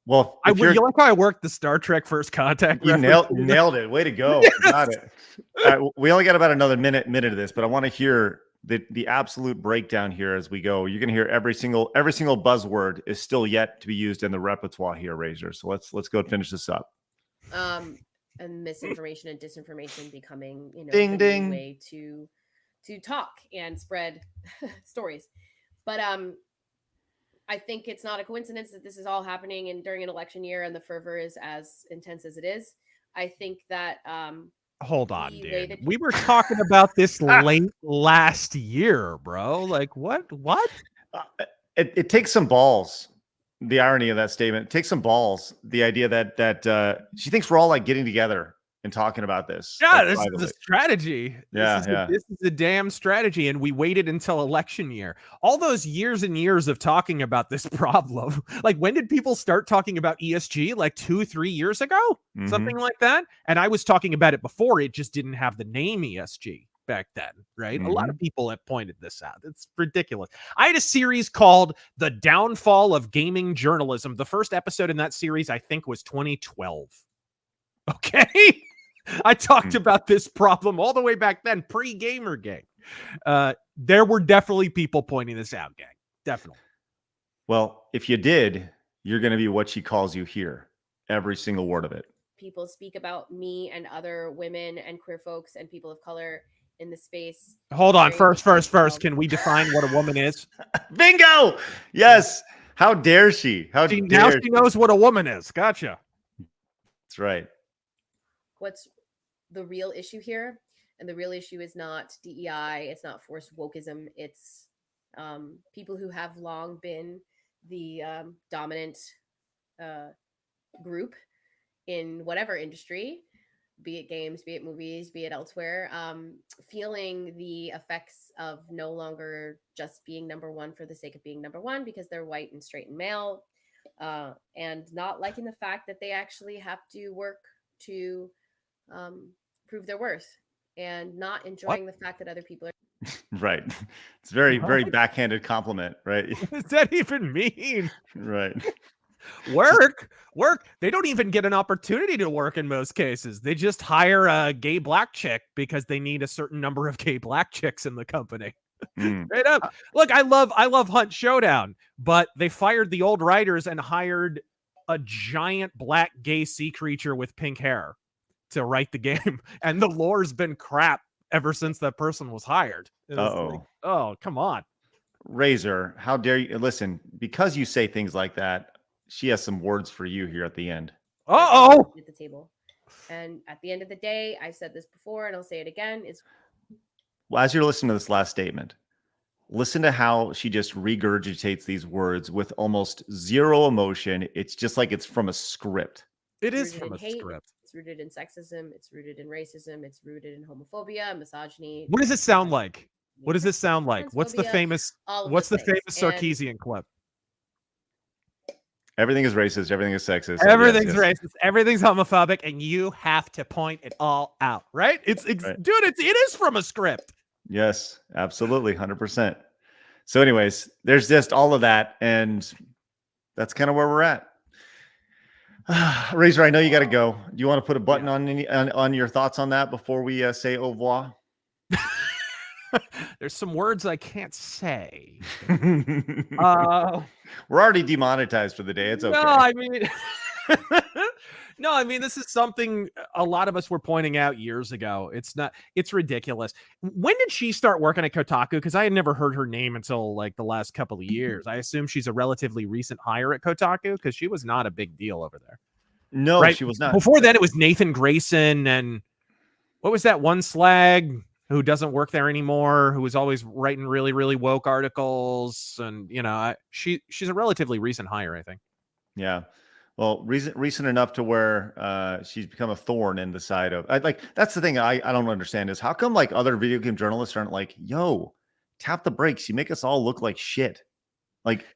Well, you like how I worked the Star Trek First Contact? You nailed it. Way to go. Yes. Got it. We only got about another minute of this, but I want to hear the absolute breakdown here as we go. You're going to hear every single buzzword is still yet to be used in the repertoire here, Razor. So let's go and finish this up. And misinformation and disinformation becoming, ding, the ding. way to talk and spread stories. But I think it's not a coincidence that this is all happening and during an election year and the fervor is as intense as it is. I think that hold on, dude. We were talking about this late last year, bro. Like what? It takes some balls. The irony of that statement. It takes some balls. The idea that she thinks we're all like getting together and talking about this. Yeah, this is a strategy. Yeah, this is a damn strategy. And we waited until election year. All those years and years of talking about this problem. Like, when did people start talking about ESG? Like 2-3 years ago? Mm-hmm. Something like that. And I was talking about it before. It just didn't have the name ESG back then, right? Mm-hmm. A lot of people have pointed this out. It's ridiculous. I had a series called The Downfall of Gaming Journalism. The first episode in that series, I think, was 2012. Okay? I talked about this problem all the way back then, pre-Gamergate. There were definitely people pointing this out, gang. Definitely. Well, if you did, you're going to be what she calls you here. Every single word of it. People speak about me and other women and queer folks and people of color in the space. Hold on. First. Can we define what a woman is? Bingo! Yes. How dare she? Now she knows what a woman is. Gotcha. That's right. What's the real issue here. And the real issue is not DEI, it's not forced wokeism, it's people who have long been the dominant group in whatever industry, be it games, be it movies, be it elsewhere, feeling the effects of no longer just being number one for the sake of being number one because they're white and straight and male, and not liking the fact that they actually have to work to prove their worth, and not enjoying the fact that other people are Right. It's very, very backhanded compliment, right? What does that even mean? Right. Work. They don't even get an opportunity to work in most cases. They just hire a gay black chick because they need a certain number of gay black chicks in the company. Straight up. Look, I love Hunt Showdown, but they fired the old writers and hired a giant black gay sea creature with pink hair to write the game, and the lore's been crap ever since that person was hired. Like, oh, come on. Razor, how dare you? Listen, because you say things like that, she has some words for you here at the end. at the table. And at the end of the day, I said this before and I'll say it again, it's Well, as you're listening to this last statement, listen to how she just regurgitates these words with almost zero emotion. It's just like it's from a script. It is rooted from in a hate, script. it's rooted in sexism, it's rooted in racism, it's rooted in homophobia, misogyny. What does it sound like? What does it sound like? What's the transphobia, famous all of what's the those things. famous And Sarkeesian clip? Everything is racist. Everything is sexist. Everything's Yes, yes. racist, everything's homophobic, and you have to point it all out, right? It's Right. dude, it is from a script. Yes, absolutely. 100%. So anyways, there's just all of that. And that's kind of where we're at. Razor, I know you got to go. Do you want to put a button on your thoughts on that before we say au revoir? There's some words I can't say. We're already demonetized for the day. It's okay. No, I mean, no, I mean, this is something a lot of us were pointing out years ago. It's ridiculous. When did she start working at Kotaku? Because I had never heard her name until like the last couple of years. I assume she's a relatively recent hire at Kotaku because she was not a big deal over there. No, right? She was not. Before then, it was Nathan Grayson and what was that one slag who doesn't work there anymore, who was always writing really, really woke articles. And, you know, she's a relatively recent hire, I think. Yeah. Well, recent enough to where she's become a thorn in the side of that's the thing I don't understand is how come like other video game journalists aren't like, yo, tap the brakes. You make us all look like shit. Like,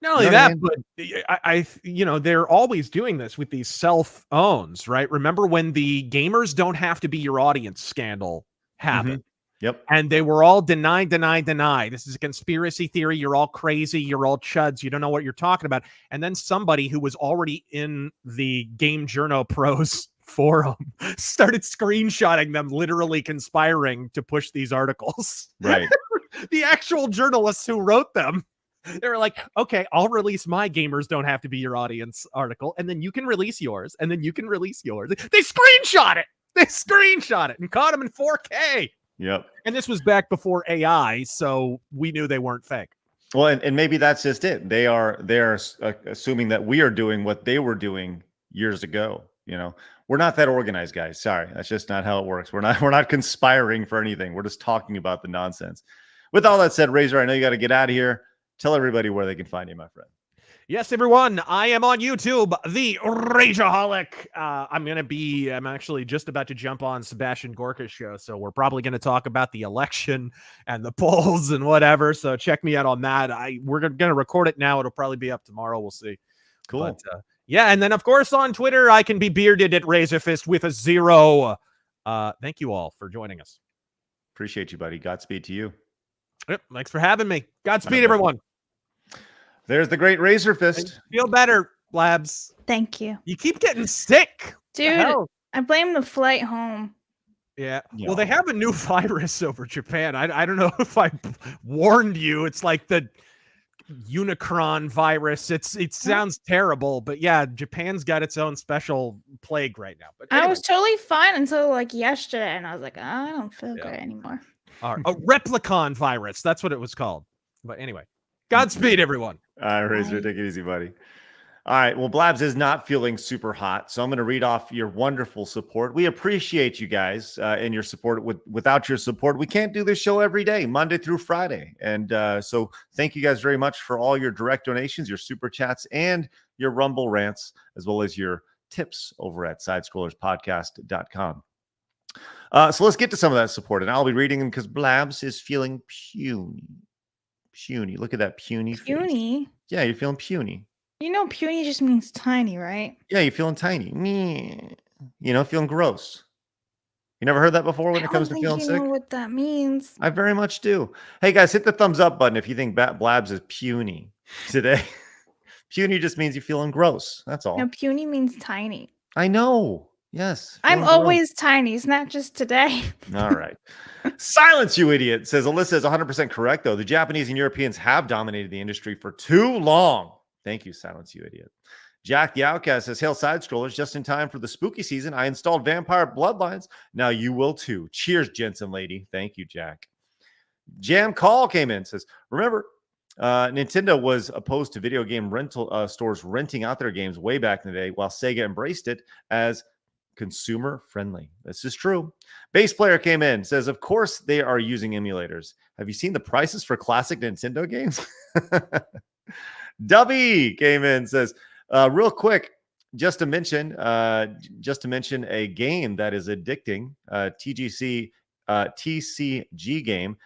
Oh, not only you know that, what but I you know, they're always doing this with these self-owns, right? Remember when the gamers don't have to be your audience scandal happened? Yep. And they were all deny. This is a conspiracy theory. You're all crazy. You're all chuds. You don't know what you're talking about. And then somebody who was already in the Game Journo Pros forum started screenshotting them literally conspiring to push these articles. Right. The actual journalists who wrote them. They were like, okay, I'll release my gamers don't have to be your audience article, and then you can release yours, and then you can release yours. They screenshot it and caught them in 4K. Yep. And this was back before AI, so we knew they weren't fake. Well, and maybe that's just it. They're assuming that we are doing what they were doing years ago. You know, we're not that organized, guys. Sorry, that's just not how it works. We're not conspiring for anything. We're just talking about the nonsense. With all that said, Razor, I know you got to get out of here. Tell everybody where they can find you, my friend. Yes, everyone. I am on YouTube, the Rageaholic. I'm actually just about to jump on Sebastian Gorka's show, so we're probably going to talk about the election and the polls and whatever. So check me out on that. We're going to record it now. It'll probably be up tomorrow. We'll see. Cool. But, yeah, and then of course on Twitter, I can be bearded at Razorfist with a 0. Thank you all for joining us. Appreciate you, buddy. Godspeed to you. Yep, thanks for having me. Godspeed, everyone. There's the great Razorfist. Feel better, Blabs. Thank you. You keep getting sick. Dude, I blame the flight home. Yeah. Well, they have a new virus over Japan. I don't know if I warned you. It's like the Unicron virus. It sounds terrible, but yeah, Japan's got its own special plague right now. But anyway. I was totally fine until like yesterday, and I was like, I don't feel good anymore. A replicon virus. That's what it was called. But anyway, Godspeed, everyone. All right, Razor, take it easy, buddy. All right. Well, Blabs is not feeling super hot, so I'm going to read off your wonderful support. We appreciate you guys and your support. Without your support, we can't do this show every day, Monday through Friday. And so thank you guys very much for all your direct donations, your super chats, and your Rumble rants, as well as your tips over at sidescrollerspodcast.com. So let's get to some of that support, and I'll be reading them because Blabs is feeling puny. Puny. Look at that puny face. Puny? Yeah, you're feeling puny. You know, puny just means tiny, right? Yeah, you're feeling tiny. You know, feeling gross. You never heard that before when it comes to feeling sick? I don't know what that means. I very much do. Hey, guys, hit the thumbs up button if you think Blabs is puny today. Puny just means you're feeling gross. That's all. No, puny means tiny. I know. Yes. I'm feeling gross. always tiny. It's not just today. All right. Silence, you idiot, says Alyssa is 100% correct, though. The Japanese and Europeans have dominated the industry for too long. Thank you, Silence, you idiot. Jack the Outcast says, hail side scrollers, just in time for the spooky season. I installed Vampire Bloodlines. Now you will too. Cheers, Jensen lady. Thank you, Jack. Jam Call came in, says, remember, Nintendo was opposed to video game rental stores renting out their games way back in the day, while Sega embraced it as consumer friendly. This is true. Bass Player came in, says, of course they are using emulators. Have you seen the prices for classic Nintendo games? Dubby came in, says, real quick, just to mention a game that is addicting, TCG game,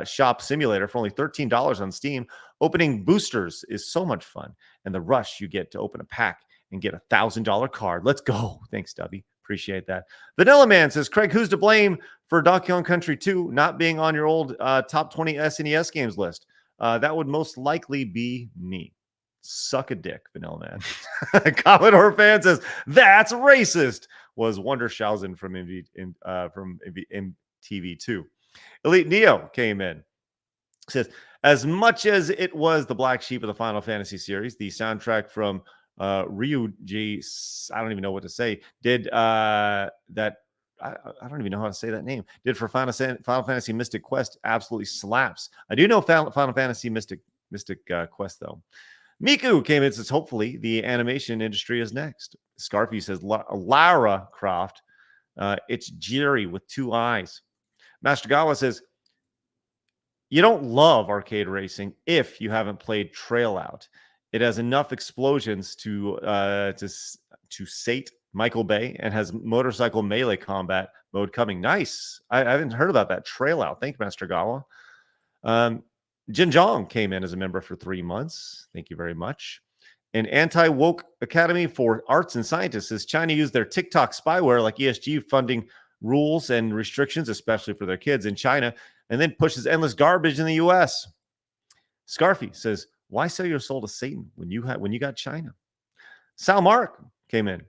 shop simulator for only $13 on Steam. Opening boosters is so much fun, and the rush you get to open a pack and get $1,000 card. Let's go. Thanks, Dubby. Appreciate that. Vanilla Man says, Craig, who's to blame for Donkey Kong Country 2 not being on your old top 20 SNES games list? That would most likely be me. Suck a dick, Vanilla Man. Commodore Fan says, that's racist. Was Wondershausen from MTV2. Elite Neo came in. Says, as much as it was the black sheep of the Final Fantasy series, the soundtrack from Ryuji, I don't even know what to say, did that. I don't even know how to say that name. Did for Final Fantasy Mystic Quest absolutely slaps. I do know Final Fantasy Mystic Quest though. Miku came in and says, hopefully the animation industry is next. Scarfy says, Lara Croft. It's Jerry with 2 eyes. Master Gawa says, you don't love arcade racing if you haven't played Trail Out. It has enough explosions to sate Michael Bay and has motorcycle melee combat mode coming. Nice. I haven't heard about that. Trail Out. Thank you, Master Gawa. Jin Jong came in as a member for 3 months. Thank you very much. An anti-woke academy for arts and scientists says China used their TikTok spyware like ESG funding rules and restrictions, especially for their kids in China, and then pushes endless garbage in the U.S. Scarfy says, why sell your soul to Satan when you got China? Sal Mark came in.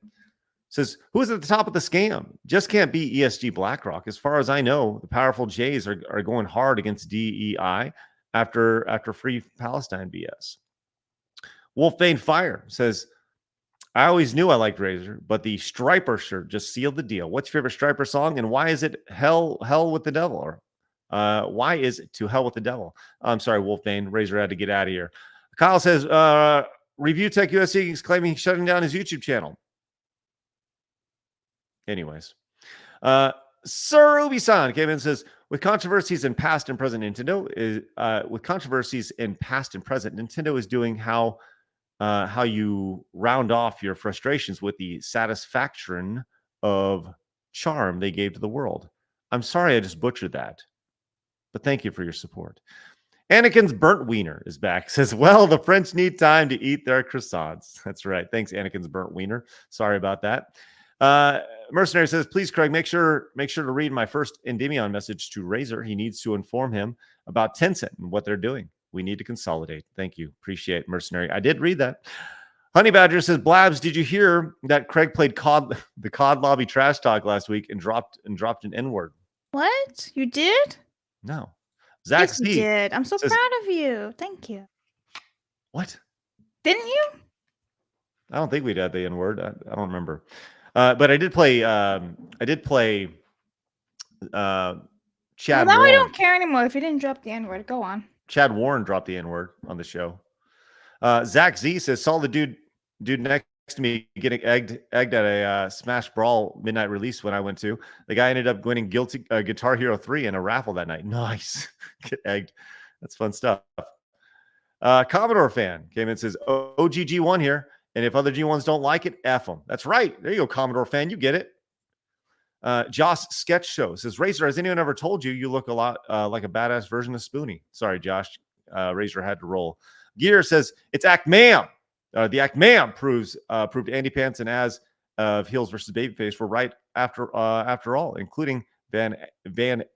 Says, who's at the top of the scam? Just can't be ESG BlackRock. As far as I know, the powerful Jays are going hard against DEI after Free Palestine BS. Wolfbane Fire says, I always knew I liked Razor, but the Striper shirt just sealed the deal. What's your favorite Striper song, and why is it Hell with the Devil? Or why is it To Hell with the Devil? I'm sorry, Wolfbane. Razor had to get out of here. Kyle says, Review Tech USA is claiming he's shutting down his YouTube channel. Anyways, Sir Ubi-san came in and says, with controversies in past and present, Nintendo is doing how you round off your frustrations with the satisfaction of charm they gave to the world. I'm sorry I just butchered that, but thank you for your support. Anakin's Burnt Wiener is back. Says, well, the French need time to eat their croissants. That's right. Thanks, Anakin's Burnt Wiener. Sorry about that. Mercenary says, please, Craig, make sure to read my first Endymion message to Razor. He needs to inform him about Tencent and what they're doing. We need to consolidate. Thank you. Appreciate it, Mercenary. I did read that. Honey Badger says, Blabs, did you hear that Craig played the COD lobby trash talk last week and dropped an N-word? What? You did? No. Zach Yes, you C did. I'm so says, proud of you. Thank you. What? Didn't you? I don't think we'd had the N-word. I don't remember. But I did play. Chad. Well, now Warren. I don't care anymore. If you didn't drop the N-word, go on. Chad Warren dropped the N-word on the show. Zach Z says, saw the dude dude next to me getting egged at a Smash Brawl midnight release when I went to. The guy ended up winning Guitar Hero 3 in a raffle that night. Nice. Get egged. That's fun stuff. Commodore fan came in and says, OGG1 here. And if other G1s don't like it, F them. That's right. There you go, Commodore fan. You get it. Josh Sketch Show says, Razor, has anyone ever told you look a lot like a badass version of Spoonie? Sorry, Josh. Razor had to roll. Gear says, it's Act Ma'am. The Act Ma'am proved Andy Pants and Az of Heels versus Babyface were right after all, including Van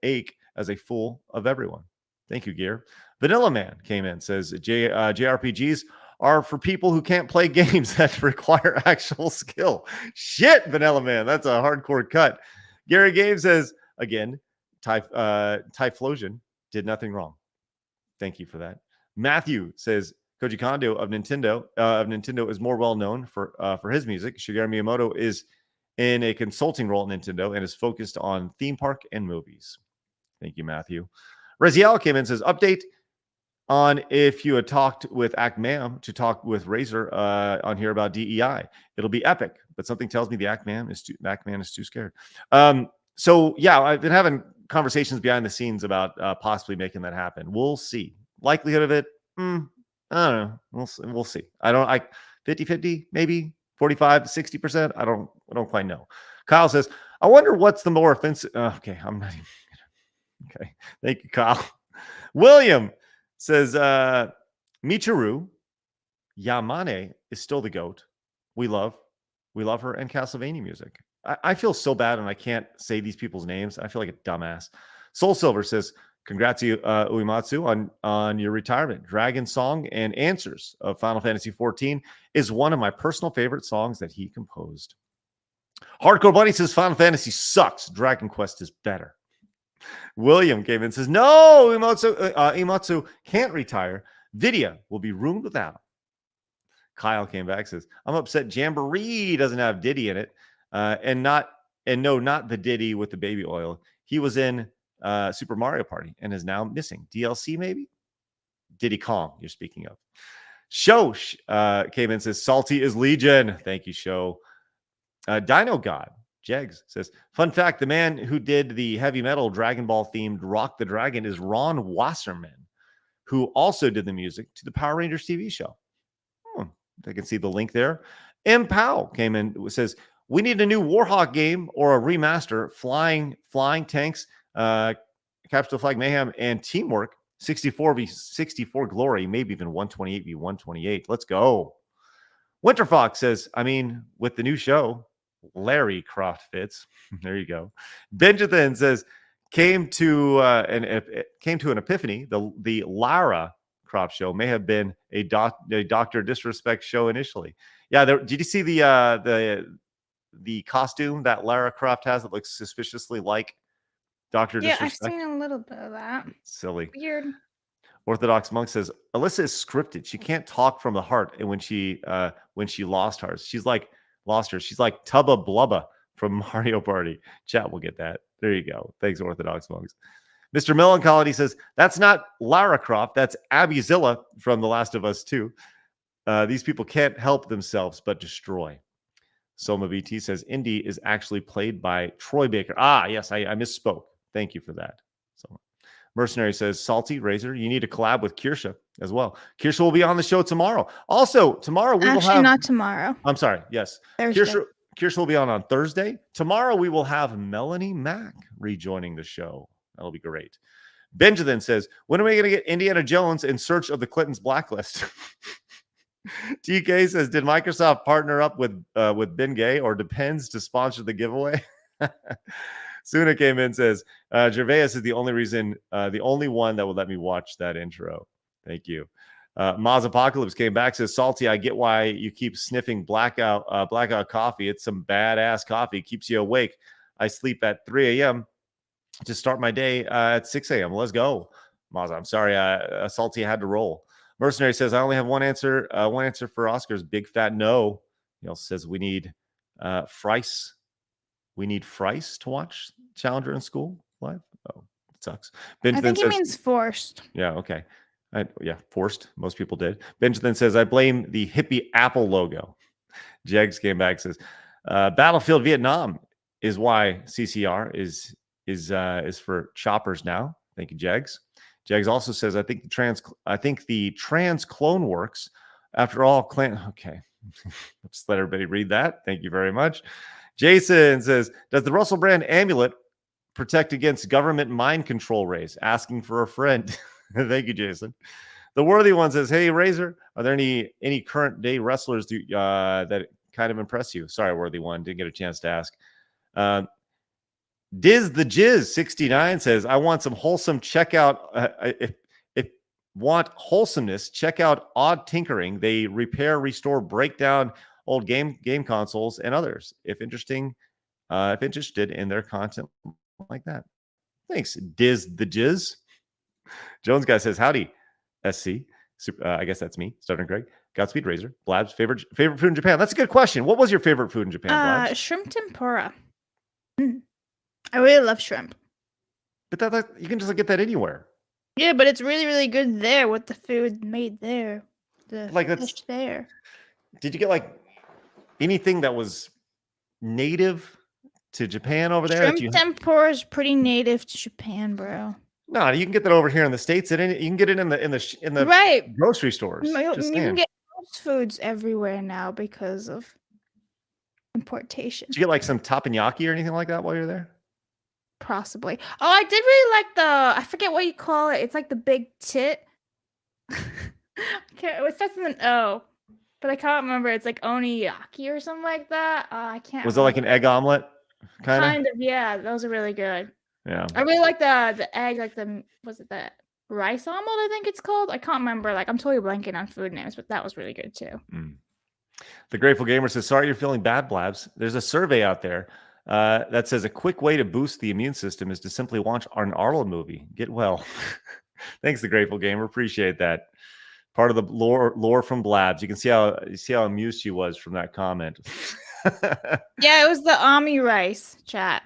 Eyck as a fool of everyone. Thank you, Gear. Vanilla Man came in, says, JRPGs are for people who can't play games that require actual skill. Shit, Vanilla Man. That's a hardcore cut. Gary Gabe says, again, Typhlosion did nothing wrong. Thank you for that. Matthew says, Koji Kondo of Nintendo is more well known for his music. Shigeru Miyamoto is in a consulting role at Nintendo and is focused on theme park and movies. Thank you, Matthew. Raziel came in and says, update on if you had talked with Act Ma'am to talk with Razor on here about DEI. It'll be epic, but something tells me the Act Man is too scared. So yeah, I've been having conversations behind the scenes about possibly making that happen. We'll see. Likelihood of it, I don't know. We'll see. I 50-50, maybe 45 to 60%. I don't quite know. Kyle says, I wonder what's the more offensive. Okay, I'm not even. Okay, thank you, Kyle. William says, Michiru Yamane is still the GOAT. We love her and Castlevania music. I feel so bad and I can't say these people's names. I feel like a dumbass. Soul Silver says, congrats to you, Uematsu, on your retirement. Dragon Song and Answers of Final Fantasy XIV is one of my personal favorite songs that he composed. Hardcore Bunny says, Final Fantasy sucks. Dragon Quest is better. William came in and says, no, Uematsu can't retire. Vidya will be ruined without him. Kyle came back and says, I'm upset Jamboree doesn't have Diddy in it. Not the Diddy with the baby oil. He was in Super Mario Party and is now missing. DLC maybe? Diddy Kong, you're speaking of. Show came in and says, Salty is Legion. Thank you, Show. Dino God, Jegs, says, fun fact, the man who did the heavy metal Dragon Ball themed Rock the Dragon is Ron Wasserman, who also did the music to the Power Rangers TV show. I can see the link there. M. Powell came in, says, we need a new Warhawk game or a remaster, flying tanks, Capture Flag Mayhem, and teamwork, 64v64 glory, maybe even 128v128. Let's go. Winter Fox says, I mean, with the new show, Larry Croft fits. There you go. Benjamin says, came to an epiphany. The Lara Croft show may have been a Dr. Disrespect show initially. Yeah, did you see the costume that Lara Croft has that looks suspiciously like Dr. Disrespect? Yeah, I've seen a little bit of that. Silly. Weird. Orthodox Monk says, Alyssa is scripted. She can't talk from the heart. And when she lost her, she's like Tubba Blubba from Mario Party. Chat will get that. There you go. Thanks, Orthodox Monks. Mr. Melancholy says, that's not Lara Croft. That's Abby Zilla from The Last of Us 2. These people can't help themselves but destroy. Soma BT says, Indy is actually played by Troy Baker. Ah, yes, I misspoke. Thank you for that. So, Mercenary says, Salty, Razor, you need to collab with Kirsha as well. Kirsha will be on the show tomorrow. Also, tomorrow we will have... not tomorrow. I'm sorry. Yes. Kirsha will be on Thursday. Tomorrow we will have Melanie Mack rejoining the show. That'll be great. Benjamin says, when are we going to get Indiana Jones in search of the Clintons blacklist? TK says, did Microsoft partner up with Ben Gay or Depends to sponsor the giveaway? Suna came in and says, Gervais is the only one that will let me watch that intro. Thank you. Maz Apocalypse came back, says, Salty, I get why you keep sniffing blackout coffee. It's some badass coffee. Keeps you awake. I sleep at 3 a.m. to start my day at 6 a.m. Let's go. Maz, I'm sorry. Salty had to roll. Mercenary says, I only have one answer for Oscar's big fat no. He also says, we need Frice. We need Frice to watch Challenger in School live. Oh, it sucks. I think he means forced. Yeah, okay. Forced. Most people did. Benjamin says, I blame the hippie Apple logo. Jegs came back, says Battlefield Vietnam is why CCR is for choppers now. Thank you, Jegs. Jegs also says I think the trans clone works. After all, clan. Okay, just let everybody read that. Thank you very much. Jason says, does the Russell Brand amulet protect against government mind control rays? Asking for a friend. Thank you, Jason. The Worthy One says, hey, Razor, are there any current day wrestlers that kind of impress you? Sorry, Worthy One, didn't get a chance to ask. Diz the Jizz 69 says, I want some wholesome checkout. If want wholesomeness, check out Odd Tinkering. They repair, restore, break down old game consoles and others. If interested in their content like that. Thanks, Diz the Jizz. Jones guy says, howdy, SC. I guess that's me, Stuttering Craig. Godspeed, Razor. Blabs, favorite food in Japan? That's a good question. What was your favorite food in Japan, Blabs? Shrimp tempura. I really love shrimp. But that you can just get that anywhere. Yeah, but it's really, really good there with the food made there. The Like fish there. Did you get anything that was native to Japan over there? Shrimp tempura is pretty native to Japan, bro. No, you can get that over here in the States. You can get it in the right grocery stores. You can get those foods everywhere now because of importation. Did you get some teppanyaki or anything like that while you're there? Possibly. Oh, I did really like I forget what you call it. It's like the big tit. It starts with an O, but I can't remember. It's like oniyaki or something like that. I can't. Was it like an egg omelet? Kind of, yeah. Those are really good. Yeah. I really like the egg, was it the rice omelet? I think it's called. I can't remember. I'm totally blanking on food names, but that was really good too. The Grateful Gamer says, sorry you're feeling bad, Blabs. There's a survey out there that says a quick way to boost the immune system is to simply watch an Arnold movie. Get well. Thanks, The Grateful Gamer. Appreciate that. Part of the lore from Blabs. You can see how amused she was from that comment. Yeah, it was the Ami rice chat.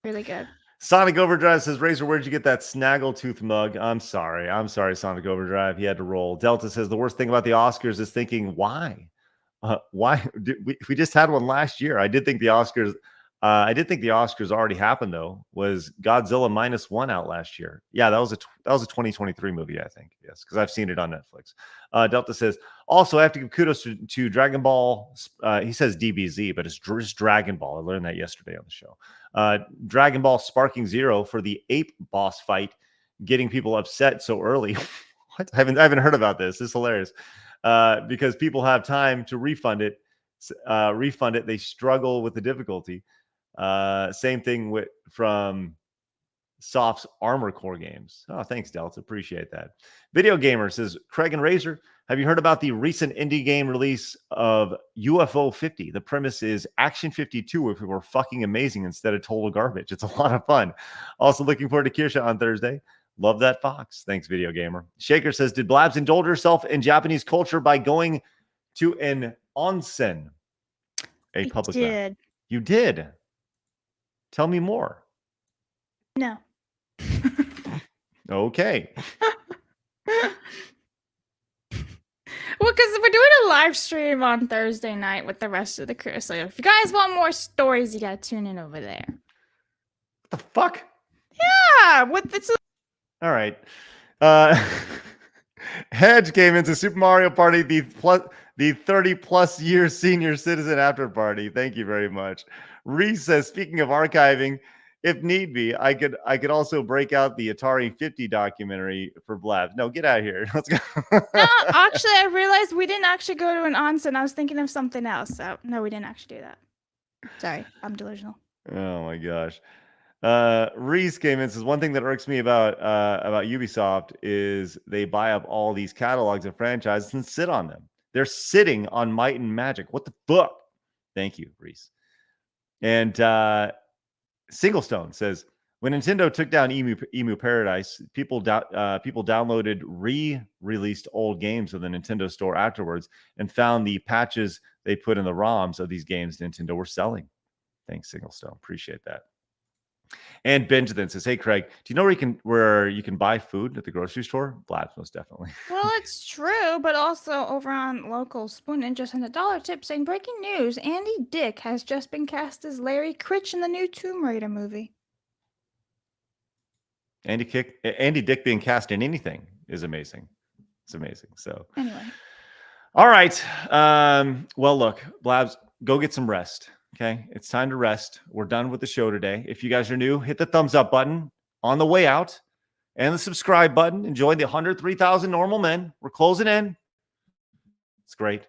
Really good. Sonic Overdrive says, Razor, where'd you get that snaggletooth mug? I'm sorry, Sonic Overdrive. He had to roll. Delta says, the worst thing about the Oscars is thinking, why? Why? We just had one last year. I did think the Oscars already happened, though. Was Godzilla -1 out last year? Yeah, that was a 2023 movie, I think. Yes, because I've seen it on Netflix. Delta says, also, I have to give kudos to Dragon Ball. He says DBZ, but it's Dragon Ball. I learned that yesterday on the show. Dragon Ball Sparking Zero for the ape boss fight, getting people upset so early. What? I haven't heard about this. This is hilarious. Because people have time to refund it. They struggle with the difficulty. Same thing from Soft's Armor Core games. Oh, thanks, Delta. Appreciate that. Video Gamer says, Craig and Razor, have you heard about the recent indie game release of UFO 50? The premise is Action 52 if it were fucking amazing instead of total garbage. It's a lot of fun. Also looking forward to Kirsha on Thursday. Love that fox. Thanks, Video Gamer. Shaker says, did Blabs indulge herself in Japanese culture by going to an onsen? A public bath? You did. Tell me more. No. Okay. Well, because we're doing a live stream on Thursday night with the rest of the crew. So if you guys want more stories, you got to tune in over there. What the fuck? Yeah. All right. Hedge came into Super Mario Party, the 30-plus year senior citizen after party. Thank you very much. Reese says, speaking of archiving, if need be, I could also break out the Atari 50 documentary for Blabs. No, get out of here. Let's go. No, actually, I realized we didn't actually go to an onsen. I was thinking of something else. So no, we didn't actually do that. Sorry, I'm delusional. Oh my gosh. Reese came in and says, one thing that irks me about Ubisoft is they buy up all these catalogs of franchises and sit on them. They're sitting on Might and Magic. What the fuck? Thank you, Reese. And Singlestone says, when Nintendo took down Emu Paradise, people downloaded re-released old games of the Nintendo store afterwards and found the patches they put in the ROMs of these games Nintendo were selling. Thanks, Singlestone. Appreciate that. And Benjamin says, "Hey Craig, do you know where you can buy food at the grocery store?" Blabs, most definitely. Well, it's true, but also over on local Spoon Ninja sent a dollar tip saying, "Breaking news: Andy Dick has just been cast as Larry Critch in the new Tomb Raider movie." Andy Dick being cast in anything is amazing. It's amazing. So Anyway, all right. Well, look, Blabs, go get some rest. Okay, it's time to rest. We're done with the show today. If you guys are new, hit the thumbs up button on the way out and the subscribe button. Enjoy the 103,000 normal men. We're closing in. It's great.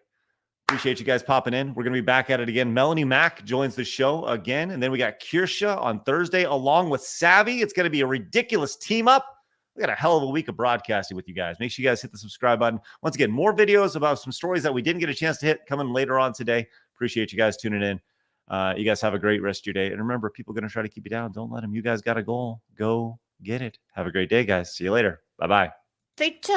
Appreciate you guys popping in. We're going to be back at it again. Melanie Mack joins the show again. And then we got Kirsha on Thursday along with Savvy. It's going to be a ridiculous team up. We got a hell of a week of broadcasting with you guys. Make sure you guys hit the subscribe button. Once again, more videos about some stories that we didn't get a chance to hit coming later on today. Appreciate you guys tuning in. You guys have a great rest of your day. And remember, people are going to try to keep you down. Don't let them. You guys got a goal. Go get it. Have a great day, guys. See you later. Bye-bye. they took